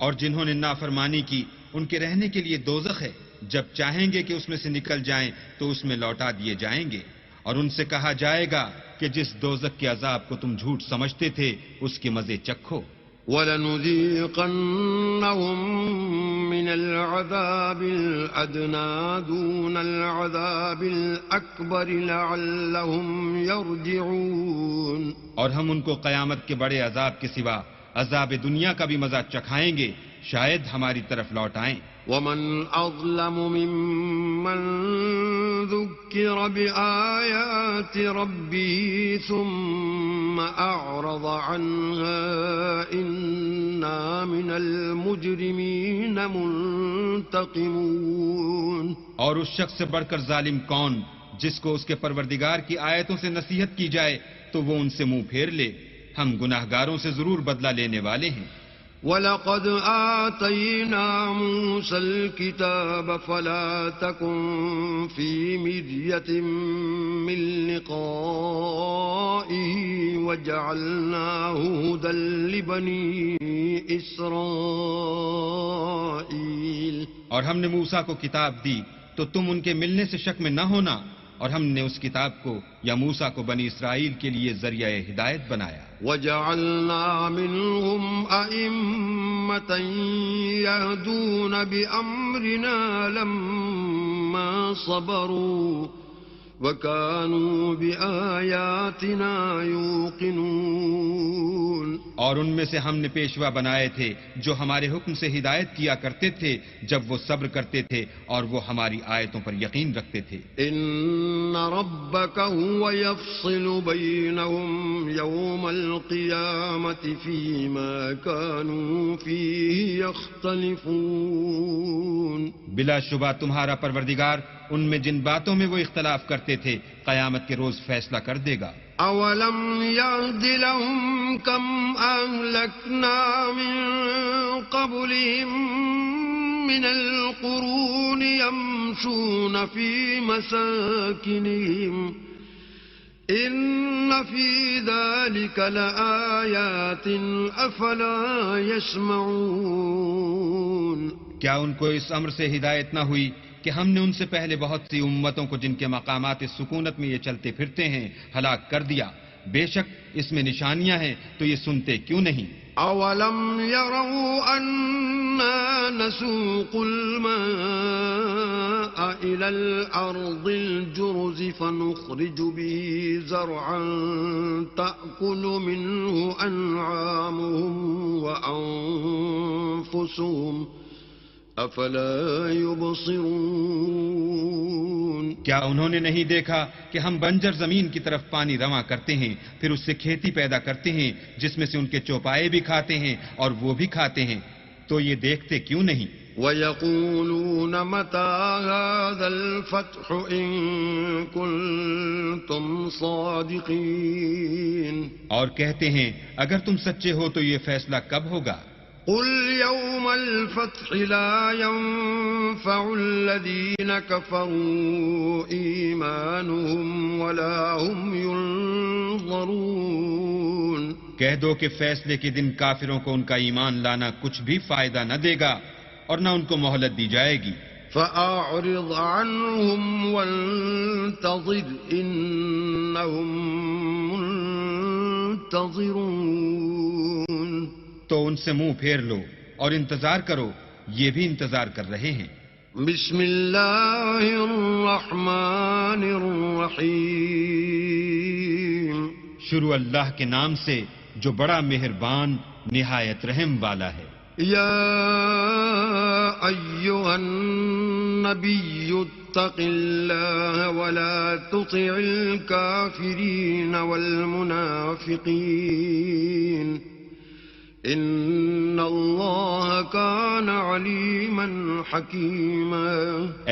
اور جنہوں نے نافرمانی کی ان کے رہنے کے لیے دوزخ ہے. جب چاہیں گے کہ اس میں سے نکل جائیں تو اس میں لوٹا دیے جائیں گے اور ان سے کہا جائے گا کہ جس دوزخ کے عذاب کو تم جھوٹ سمجھتے تھے اس کے مزے چکھو. وَلَنُذِيقَنَّهُم مِّنَ الْعَذَابِ الْأَدْنَىٰ دُونَ الْعَذَابِ الْأَكْبَرِ لَعَلَّهُمْ يَرْجِعُونَ. اور ہم ان کو قیامت کے بڑے عذاب کے سوا عذاب دنیا کا بھی مزہ چکھائیں گے، شاید ہماری طرف لوٹ آئیں. وَمَنْ أَظْلَمُ مِمَّنْ ذُكِّرَ بِآيَاتِ رَبِّهِ ثُمَّ أَعْرَضَ عَنْهَا إِنَّا مِنَ الْمُجْرِمِينَ مُنْتَقِمُونَ. اور اس شخص سے بڑھ کر ظالم کون جس کو اس کے پروردگار کی آیتوں سے نصیحت کی جائے تو وہ ان سے منہ پھیر لے. ہم گناہگاروں سے ضرور بدلہ لینے والے ہیں. وَلَقَدْ آتَيْنَا مُوسَى الْكِتَابَ فَلَا تَكُنْ فِي مِرْيَةٍ مِّن لِقَائِهِ وَجَعَلْنَاهُ هُدًى لِبَنِي إِسْرَائِيلَ. اور ہم نے موسیٰ کو کتاب دی تو تم ان کے ملنے سے شک میں نہ ہونا، اور ہم نے اس کتاب کو یا موسیٰ کو بنی اسرائیل کے لیے ذریعہ ہدایت بنایا. وَجَعَلْنَا مِنْهُمْ أَئِمَّةً يَهْدُونَ بِأَمْرِنَا لَمَّا صَبَرُوا وَكَانُوا بِآيَاتِنَا يُوقِنُونَ. اور ان میں سے ہم نے پیشوا بنائے تھے جو ہمارے حکم سے ہدایت کیا کرتے تھے جب وہ صبر کرتے تھے اور وہ ہماری آیتوں پر یقین رکھتے تھے. إن ربك هو يفصل بينهم يوم القيامة فيما كانوا فيه يختلفون. بلا شبہ تمہارا پروردگار ان میں جن باتوں میں وہ اختلاف کرتے تھے قیامت کے روز فیصلہ کر دے گا. أولم يهد لهم كم أهلكنا من قبلهم من القرون يمشون في مساكنهم إن في ذلك لآيات أفلا يسمعون. کیا ان کو اس امر سے ہدایت نہ ہوئی کہ ہم نے ان سے پہلے بہت سی امتوں کو جن کے مقامات سکونت میں یہ چلتے پھرتے ہیں ہلاک کر دیا. بے شک اس میں نشانیاں ہیں تو یہ سنتے کیوں نہیں؟ أولم يروا أنا نسوق الماء إلى الأرض الجرز فنخرج به زرعا تأكل منه أنعامهم وأنفسهم افلا يبصرون. کیا انہوں نے نہیں دیکھا کہ ہم بنجر زمین کی طرف پانی رواں کرتے ہیں پھر اس سے کھیتی پیدا کرتے ہیں جس میں سے ان کے چوپائے بھی کھاتے ہیں اور وہ بھی کھاتے ہیں، تو یہ دیکھتے کیوں نہیں؟ وَيَقُولُونَ مَتَى هَذَا الْفَتْحُ إِن كُنتُمْ صَادِقِينَ. اور کہتے ہیں اگر تم سچے ہو تو یہ فیصلہ کب ہوگا؟ قل يوم الفتح لا ينفع الذين كفروا إيمانهم ولا هم ينظرون. کہہ دو کہ فیصلے کے دن کافروں کو ان کا ایمان لانا کچھ بھی فائدہ نہ دے گا اور نہ ان کو مہلت دی جائے گی. فأعرض عنهم وانتظر إنهم منتظرون. تو ان سے منہ پھیر لو اور انتظار کرو، یہ بھی انتظار کر رہے ہیں. بسم اللہ الرحمن الرحیم. شروع اللہ کے نام سے جو بڑا مہربان نہایت رحم والا ہے. یا ایھا النبی اتق اللہ ولا تطع الکافرین والمنافقین ان اللہ کان علیما حکیما.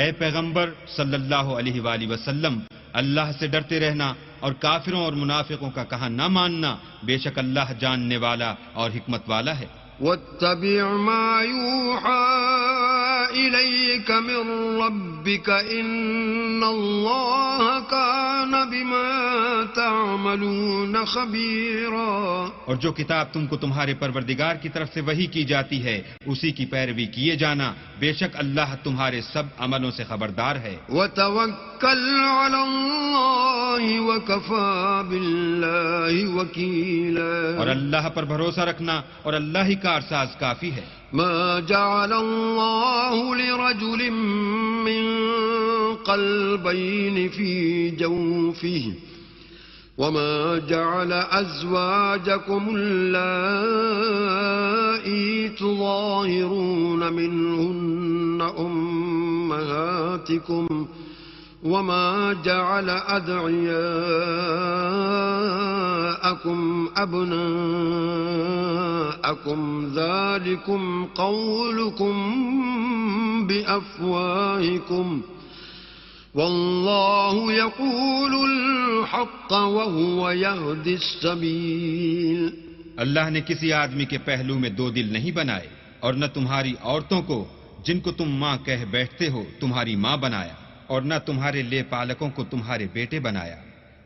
اے پیغمبر صلی اللہ علیہ وآلہ وسلم، اللہ سے ڈرتے رہنا اور کافروں اور منافقوں کا کہا نہ ماننا، بے شک اللہ جاننے والا اور حکمت والا ہے. واتبع ما یوحى الیک من ربک ان اللہ کان بما تعملون خبیرا. اور جو کتاب تم کو تمہارے پروردگار کی طرف سے وحی کی جاتی ہے اسی کی پیروی کیے جانا، بے شک اللہ تمہارے سب عملوں سے خبردار ہے. وتوکل علی اللہ وکفی باللہ وکیلا. اور اللہ پر بھروسہ رکھنا اور اللہ ہی کارساز کافی ہے. ما جعل اللہ لرجل من قلبین فی جوفہ وما جعل أزواجكم اللائي تظاهرون منهن أمهاتكم وما جعل أدعياءكم أبناءكم ذلكم قولكم بأفواهكم والله يقول الحق وهو يهدي السبيل. اللہ نے کسی آدمی کے پہلو میں دو دل نہیں بنائے اور نہ تمہاری عورتوں کو جن کو تم ماں کہہ بیٹھتے ہو تمہاری ماں بنایا اور نہ تمہارے لے پالکوں کو تمہارے بیٹے بنایا.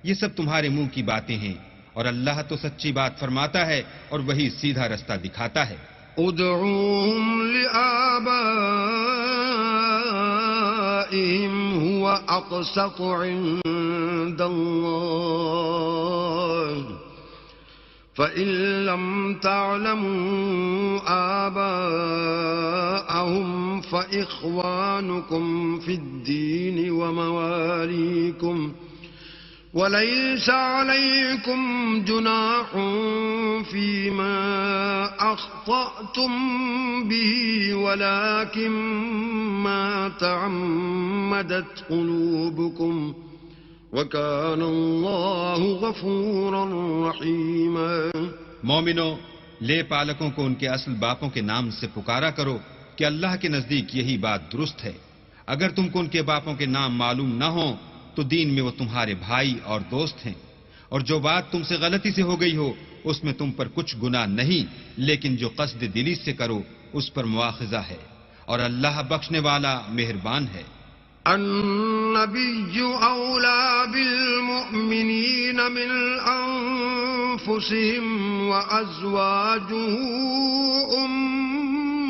یہ سب تمہارے منہ کی باتیں ہیں اور اللہ تو سچی بات فرماتا ہے اور وہی سیدھا رستہ دکھاتا ہے. ادعوهم لآبائهم هو أقسط عند الله فإن لم تعلموا آباءهم فإخوانكم في الدين وليس عليكم جناح فيما أخطأتم به ولكن ما تعمدت قلوبكم وكان الله غفورا رحيما. مومنو، لے پالکوں کو ان کے اصل باپوں کے نام سے پکارا کرو کہ اللہ کے نزدیک یہی بات درست ہے. اگر تم کو ان کے باپوں کے نام معلوم نہ ہوں تو دین میں وہ تمہارے بھائی اور دوست ہیں، اور جو بات تم سے غلطی سے ہو گئی ہو اس میں تم پر کچھ گناہ نہیں، لیکن جو قصد دلی سے کرو اس پر مواخذہ ہے، اور اللہ بخشنے والا مہربان ہے. النبي أولى بالمؤمنين من أنفسهم وأزواجه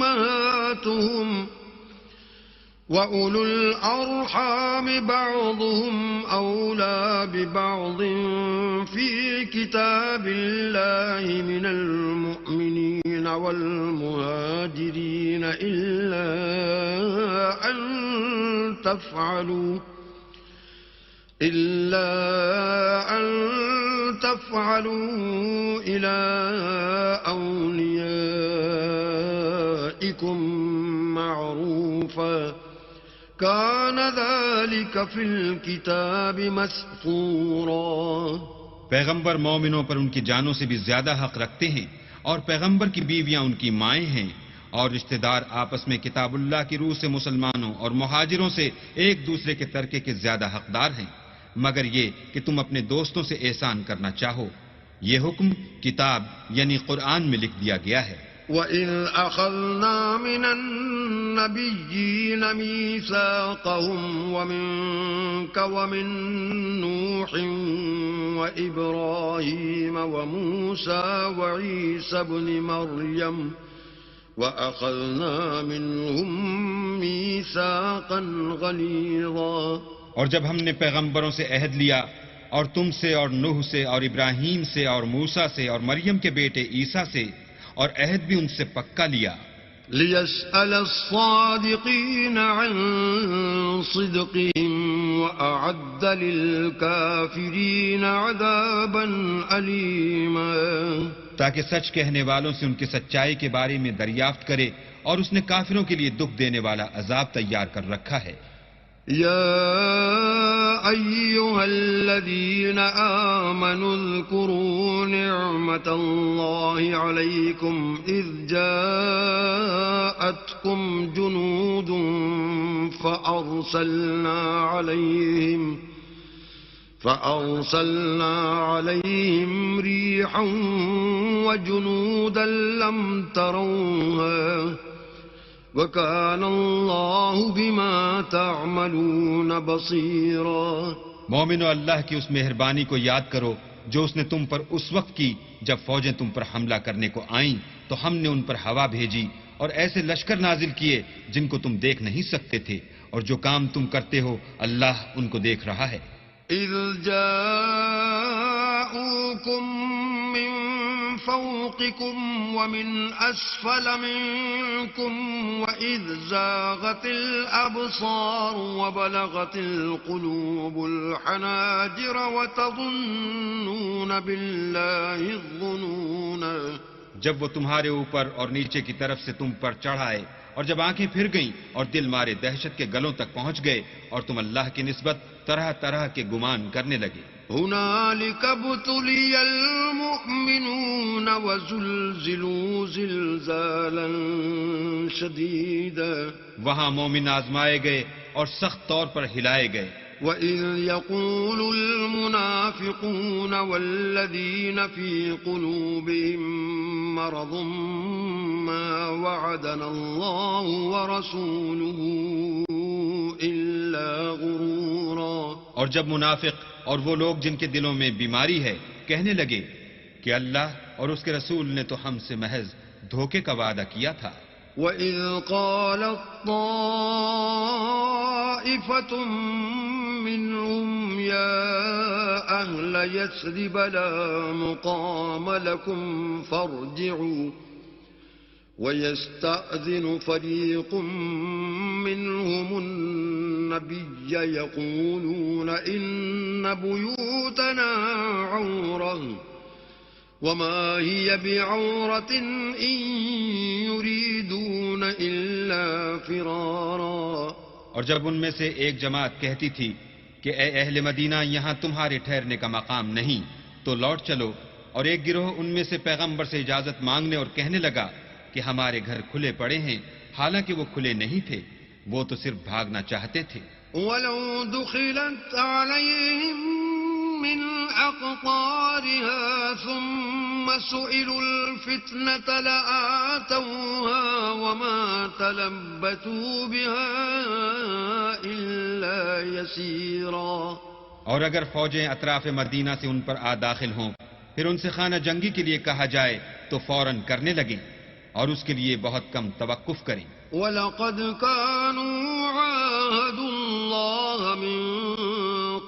أمهاتهم وأولو الأرحام بعضهم أولى ببعض في كتاب الله من المؤمنين والمهاجرين إلا أن تفعلوا إلى أوليائكم معروفا كان ذلك في الكتاب مسطورا. پیغمبر مومنوں پر ان کی جانوں سے بھی زیادہ حق رکھتے ہیں، اور پیغمبر کی بیویاں ان کی مائیں ہیں، اور رشتہ دار آپس میں کتاب اللہ کی روح سے مسلمانوں اور مہاجروں سے ایک دوسرے کے ترکے کے زیادہ حقدار ہیں، مگر یہ کہ تم اپنے دوستوں سے احسان کرنا چاہو. یہ حکم کتاب یعنی قرآن میں لکھ دیا گیا ہے. وَإِذْ أَخَذْنَا مِنَ النَّبِيِّينَ مِيثَاقَهُمْ وَمِنكَ وَمِن نُّوحٍ وَإِبْرَاهِيمَ وَمُوسَىٰ وَعِيسَى ابْنِ مَرْيَمَ وَأَخَذْنَا مِنْهُم مِّيثَاقًا غَلِيظًا. اور جب ہم نے پیغمبروں سے عہد لیا، اور تم سے اور نوح سے اور ابراہیم سے اور موسیٰ سے اور مریم کے بیٹے عیسیٰ سے، اور عہد بھی ان سے پکا لیا. لِيَسْأَلَ الصَّادِقِينَ عَن صِدْقِهِمْ وَأَعَدَّ لِلْكَافِرِينَ عَذَابًا أَلِيمًا. تاکہ سچ کہنے والوں سے ان کی سچائی کے بارے میں دریافت کرے، اور اس نے کافروں کے لیے دکھ دینے والا عذاب تیار کر رکھا ہے. يا أيها الذين آمنوا اذكروا نعمة الله عليكم إذ جاءتكم جنود فأرسلنا عليهم ريحا وجنودا لم تروها وَكَانَ اللَّهُ بِمَا تَعْمَلُونَ بَصِيرًا. مومنو، اللہ کی اس مہربانی کو یاد کرو جو اس نے تم پر اس وقت کی جب فوجیں تم پر حملہ کرنے کو آئیں تو ہم نے ان پر ہوا بھیجی اور ایسے لشکر نازل کیے جن کو تم دیکھ نہیں سکتے تھے، اور جو کام تم کرتے ہو اللہ ان کو دیکھ رہا ہے. إِذْ جَاءُوكُم مِّن فوقكم ومن أسفل منكم وإذ زاغت الأبصار وبلغت القلوب الحناجر وتظنون بالله الظنونا. جب وہ تمہارے اوپر اور نیچے کی طرف سے تم پر چڑھائے اور جب آنکھیں پھر گئیں اور دل مارے دہشت کے گلوں تک پہنچ گئے اور تم اللہ کی نسبت طرح طرح کے گمان کرنے لگے. هنالك ابتلي المؤمنون وزلزلوا زلزالا شديدا. وہاں مومن آزمائے گئے اور سخت طور پر ہلائے گئے. وَإِذْ يَقُولُ الْمُنَافِقُونَ وَالَّذِينَ فِي قُلُوبِهِم مَّرَضٌ مَّا وَعَدَنَا اللَّهُ وَرَسُولُهُ إِلَّا غُرُورًا. اور جب منافق اور وہ لوگ جن کے دلوں میں بیماری ہے کہنے لگے کہ اللہ اور اس کے رسول نے تو ہم سے محض دھوکے کا وعدہ کیا تھا. وَإِذْ قَالَت طَّائِفَةٌ مِّنْهُمْ يَا أَهْلَ يَثْرِبَ لَا مُقَامَ لَكُمْ فَارْجِعُوا وَيَسْتَأْذِنُ فَرِيقٌ مِّنْهُمُ النبي يقولون إن بيوتنا عورة وما هي بعورة إن يريدون إلا فرارا. اور جب ان میں سے ایک جماعت کہتی تھی کہ اے اہل مدینہ یہاں تمہارے ٹھہرنے کا مقام نہیں تو لوٹ چلو، اور ایک گروہ ان میں سے پیغمبر سے اجازت مانگنے اور کہنے لگا کہ ہمارے گھر کھلے پڑے ہیں، حالانکہ وہ کھلے نہیں تھے، وہ تو صرف بھاگنا چاہتے تھے. وَلَوْ دُخِلَتْ عَلَيْهِمْ مِنْ أَقْطَارِهَا ثُمَّ سُئِلُوا الْفِتْنَةَ لَآتَوْهَا وَمَا تَلَبَّثُوا بِهَا إِلَّا يَسِيرًا. اور اگر فوجیں اطراف مدینہ سے ان پر آ داخل ہوں، پھر ان سے خانہ جنگی کے لیے کہا جائے تو فوراً کرنے لگیں، اور اس کے لیے بہت کم توقف کریں. وَلَقَدْ كَانُوا عَاهَدُوا اللَّهَ مِن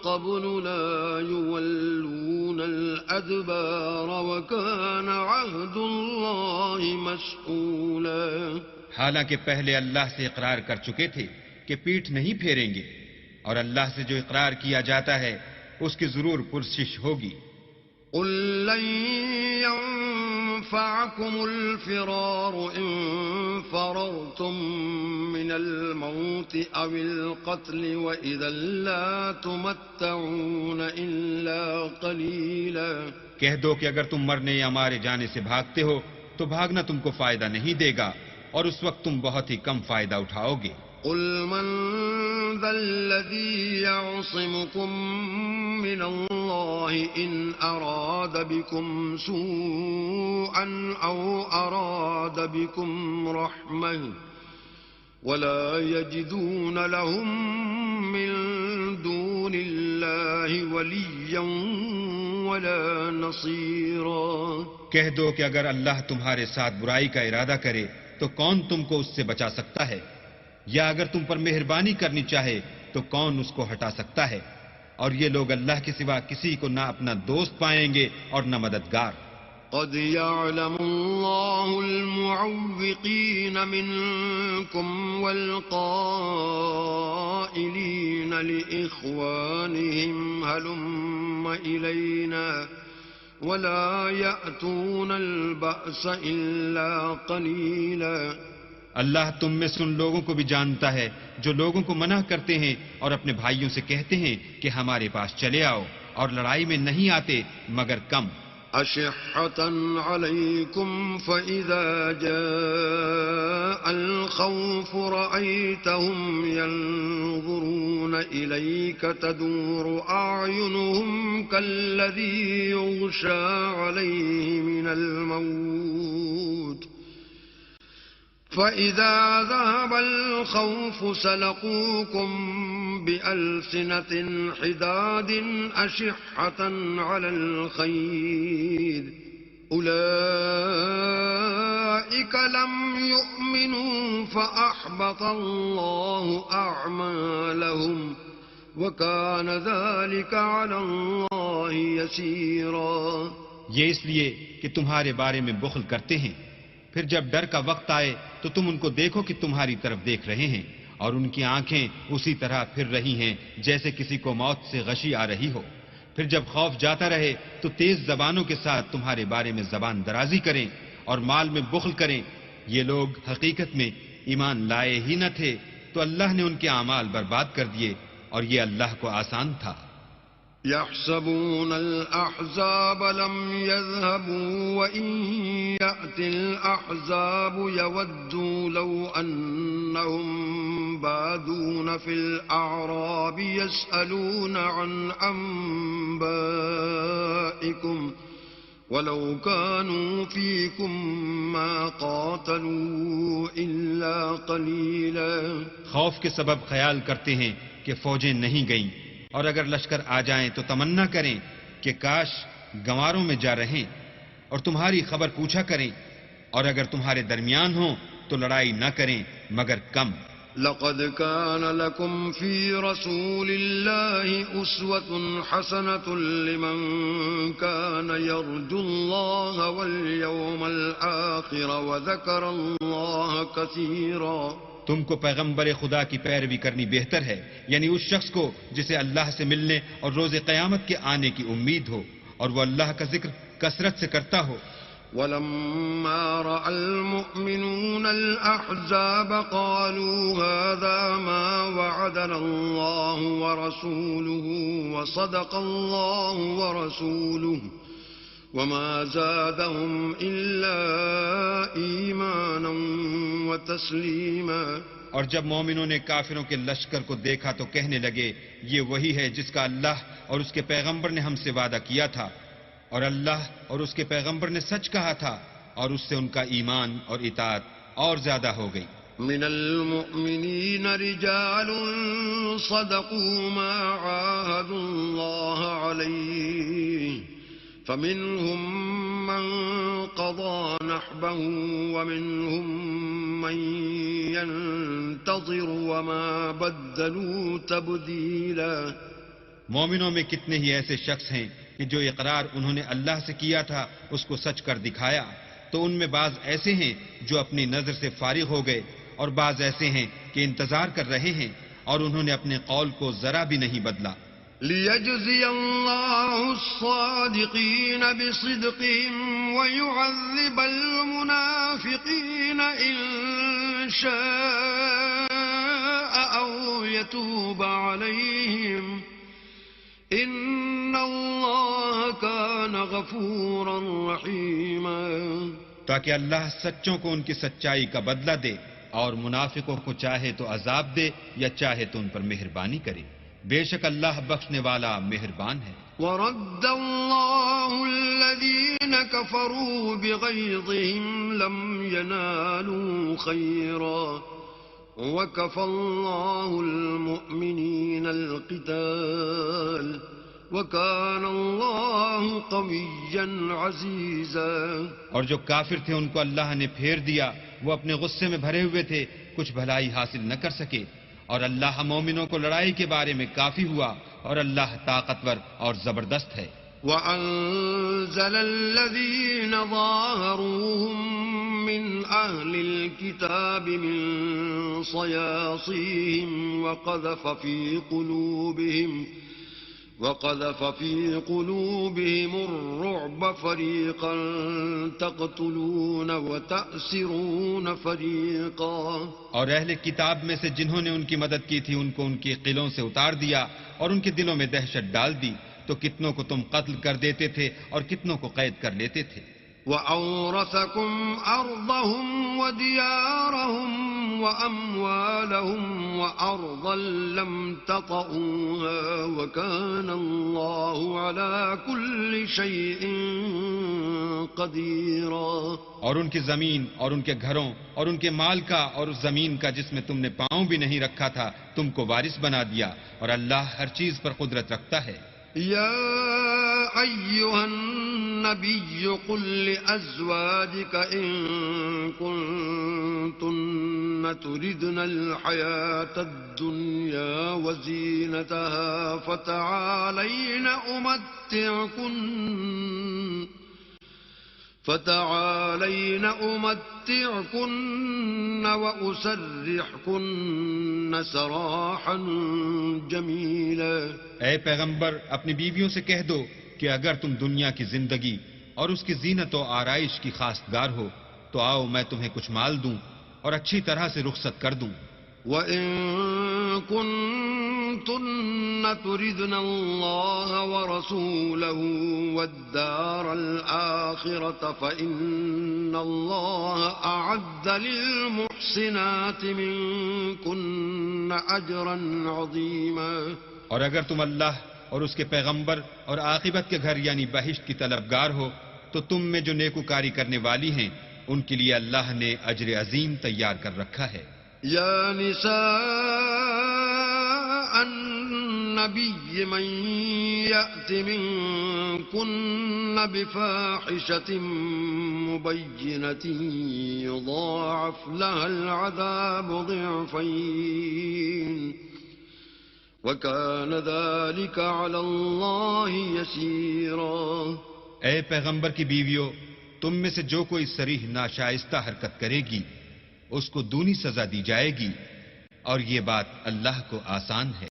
قَبْلُ لَا يُوَلُّونَ الْأَدْبَارَ وَكَانَ عَهْدُ اللَّهِ مَسْئُولًا. حالانکہ پہلے اللہ سے اقرار کر چکے تھے کہ پیٹھ نہیں پھیریں گے، اور اللہ سے جو اقرار کیا جاتا ہے اس کی ضرور پرسش ہوگی. قُل لَّن يَنفَعَكُمُ الْفِرَارُ إِن فَرَرْتُم مِّنَ الْمَوْتِ أَوِ الْقَتْلِ وَإِذًا لَّا تُمَتَّعُونَ إِلَّا قَلِيلًا. کہہ دو کہ اگر تم مرنے یا مارے جانے سے بھاگتے ہو تو بھاگنا تم کو فائدہ نہیں دے گا، اور اس وقت تم بہت ہی کم فائدہ اٹھاؤ گے. قُلْ مَن ذَا الَّذِي يَعْصِمُكُم مِّنَ اللَّهِ إِنْ أَرَادَ بِكُمْ سُوءًا أَوْ أَرَادَ بِكُمْ رَحْمَةً وَلَا يَجِدُونَ لَهُم مِّن دُونِ اللَّهِ وَلِيًّا وَلَا نَصِيرًا. کہہ دو کہ اگر اللہ تمہارے ساتھ برائی کا ارادہ کرے تو کون تم کو اس سے بچا سکتا ہے، یا اگر تم پر مہربانی کرنی چاہے تو کون اس کو ہٹا سکتا ہے. اور یہ لوگ اللہ کے سوا کسی کو نہ اپنا دوست پائیں گے اور نہ مددگار. قد يعلم الله المعوقين منكم والقائلين لإخوانهم هلم إلينا ولا يأتون البأس إلا قليلا. اللہ تم میں سے ان لوگوں کو بھی جانتا ہے جو لوگوں کو منع کرتے ہیں اور اپنے بھائیوں سے کہتے ہیں کہ ہمارے پاس چلے آؤ، اور لڑائی میں نہیں آتے مگر کم. أشحة عليكم فإذا جاء الخوف رأيتهم ينظرون إليك تدور أعينهم كالذي يغشى عليه من الموت فإذا ذهب الخوف سلقوكم بألسنة حداد أشحة على الخير أولئك لم يؤمنوا فأحبط الله أعمالهم وكان ذلك على الله يسيرا. یہ اس لیے کہ تمہارے بارے میں بخل کرتے ہیں، پھر جب ڈر کا وقت آئے تو تم ان کو دیکھو کہ تمہاری طرف دیکھ رہے ہیں، اور ان کی آنکھیں اسی طرح پھر رہی ہیں جیسے کسی کو موت سے غشی آ رہی ہو. پھر جب خوف جاتا رہے تو تیز زبانوں کے ساتھ تمہارے بارے میں زبان درازی کریں اور مال میں بخل کریں. یہ لوگ حقیقت میں ایمان لائے ہی نہ تھے، تو اللہ نے ان کے اعمال برباد کر دیے، اور یہ اللہ کو آسان تھا. يحسبون الأحزاب لم يذهبوا وإن يأتي الأحزاب يودوا لو أنهم بادون في الأعراب يسألون عن أنبائكم ولو كانوا فيكم ما قاتلوا إلا قليلا. خوف کے سبب خیال کرتے ہیں کہ فوجیں نہیں گئیں، اور اگر لشکر آ جائیں تو تمنا کریں کہ کاش گنواروں میں جا رہیں، اور تمہاری خبر پوچھا کریں، اور اگر تمہارے درمیان ہوں تو لڑائی نہ کریں مگر کم. لقد كان لكم في رسول الله أسوة حسنة لمن كان يرجو الله واليوم الآخر وذكر الله كثيرا. تم کو پیغمبر خدا کی پیروی کرنی بہتر ہے، یعنی اس شخص کو جسے اللہ سے ملنے اور روز قیامت کے آنے کی امید ہو اور وہ اللہ کا ذکر کثرت سے کرتا ہو۔ ولما رأى المؤمنون الأحزاب قالوا هذا ما وعدنا الله ورسوله وصدق الله ورسوله وما زادهم إلا إيمانا وتسليما۔ اور جب مومنوں نے کافروں کے لشکر کو دیکھا تو کہنے لگے یہ وہی ہے جس کا اللہ اور اس کے پیغمبر نے ہم سے وعدہ کیا تھا، اور اللہ اور اس کے پیغمبر نے سچ کہا تھا، اور اس سے ان کا ایمان اور اطاعت اور زیادہ ہو گئی۔ من المؤمنین رجال صدقوا ما عاهدوا الله عليه فمنهم من قضى نحبه ومنهم من ينتظر وما بدلوا تبديلا۔ مومنوں میں کتنے ہی ایسے شخص ہیں کہ جو اقرار انہوں نے اللہ سے کیا تھا اس کو سچ کر دکھایا، تو ان میں بعض ایسے ہیں جو اپنی نظر سے فارغ ہو گئے، اور بعض ایسے ہیں کہ انتظار کر رہے ہیں اور انہوں نے اپنے قول کو ذرا بھی نہیں بدلا۔ لِيَجْزِيَ اللَّهُ الصَّادِقِينَ بِصِدْقِهِمْ وَيُعَذِّبَ الْمُنَافِقِينَ إِن شَاءَ أَوْ يَتُوبَ عَلَيْهِمْ إِنَّ اللَّهَ كَانَ غَفُورًا رَحِيمًا۔ تاکہ اللہ سچوں کو ان کی سچائی کا بدلہ دے، اور منافقوں کو چاہے تو عذاب دے یا چاہے تو ان پر مہربانی کرے، بے شک اللہ بخشنے والا مہربان ہے۔ وَرَدَّ اللَّهُ الَّذِينَ كَفَرُوا بِغَيْظِهِمْ لَمْ يَنَالُوا خَيْرًا وَكَفَى اللَّهُ الْمُؤْمِنِينَ الْقِتَالَ وَكَانَ اللَّهُ قَوِيًّا عَزِيزًا۔ اور جو کافر تھے ان کو اللہ نے پھیر دیا، وہ اپنے غصے میں بھرے ہوئے تھے، کچھ بھلائی حاصل نہ کر سکے، اور اللہ مومنوں کو لڑائی کے بارے میں کافی ہوا، اور اللہ طاقتور اور زبردست ہے۔ وَأَنزَلَ الَّذِينَ ظَاهَرُوهُم مِّنْ أَهْلِ الْكِتَابِ مِنْ صَيَاصِيهِمْ وَقَذَفَ فِي قُلُوبِهِمُ الرُّعْبَ فَرِيقًا تَقْتُلُونَ وَتَأْسِرُونَ فَرِيقًا۔ اور اہل کتاب میں سے جنہوں نے ان کی مدد کی تھی ان کو ان کی قلعوں سے اتار دیا اور ان کے دلوں میں دہشت ڈال دی، تو کتنوں کو تم قتل کر دیتے تھے اور کتنوں کو قید کر لیتے تھے۔ وَأَوْرَثَكُمْ أَرْضَهُمْ وَدِيَارَهُمْ وَأَمْوَالَهُمْ وَأَرْضًا لَّمْ تَطَئُوهَا وَكَانَ اللَّهُ عَلَى كُلِّ شَيْءٍ قَدِيرًا۔ اور ان کی زمین اور ان کے گھروں اور ان کے مال کا اور اس زمین کا جس میں تم نے پاؤں بھی نہیں رکھا تھا تم کو وارث بنا دیا، اور اللہ ہر چیز پر قدرت رکھتا ہے۔ يا أيها النبي قل لأزواجك إن كنتن تردن الحياة الدنيا وزينتها فتعالين أمتعكن وأسرحكن سراحا جميلا۔ اے پیغمبر اپنی بیویوں سے کہہ دو کہ اگر تم دنیا کی زندگی اور اس کی زینت و آرائش کی خواستگار ہو تو آؤ میں تمہیں کچھ مال دوں اور اچھی طرح سے رخصت کر دوں۔ وَإِن كُنتُنَّ تُرِدْنَ اللَّهَ وَرَسُولَهُ وَالدَّارَ الْآخِرَةَ فَإِنَّ اللَّهَ أَعَدَّ لِلْمُحْسِنَاتِ مِنكُنَّ أَجْرًا عَظِيمًا۔ اور اگر تم اللہ اور اس کے پیغمبر اور عاقبت کے گھر یعنی بہشت کی طلبگار ہو تو تم میں جو نیکوکاری کرنے والی ہیں ان کے لیے اللہ نے اجر عظیم تیار کر رکھا ہے۔ یا نساء النبی من یأت منکن بفاحشة مبینة یضاعف لها العذاب ضعفین وَكَانَ ذَلِكَ عَلَى اللَّهِ يَسِيرًا۔ اے پیغمبر کی بیویوں، تم میں سے جو کوئی صریح ناشائستہ حرکت کرے گی اس کو دونی سزا دی جائے گی، اور یہ بات اللہ کو آسان ہے۔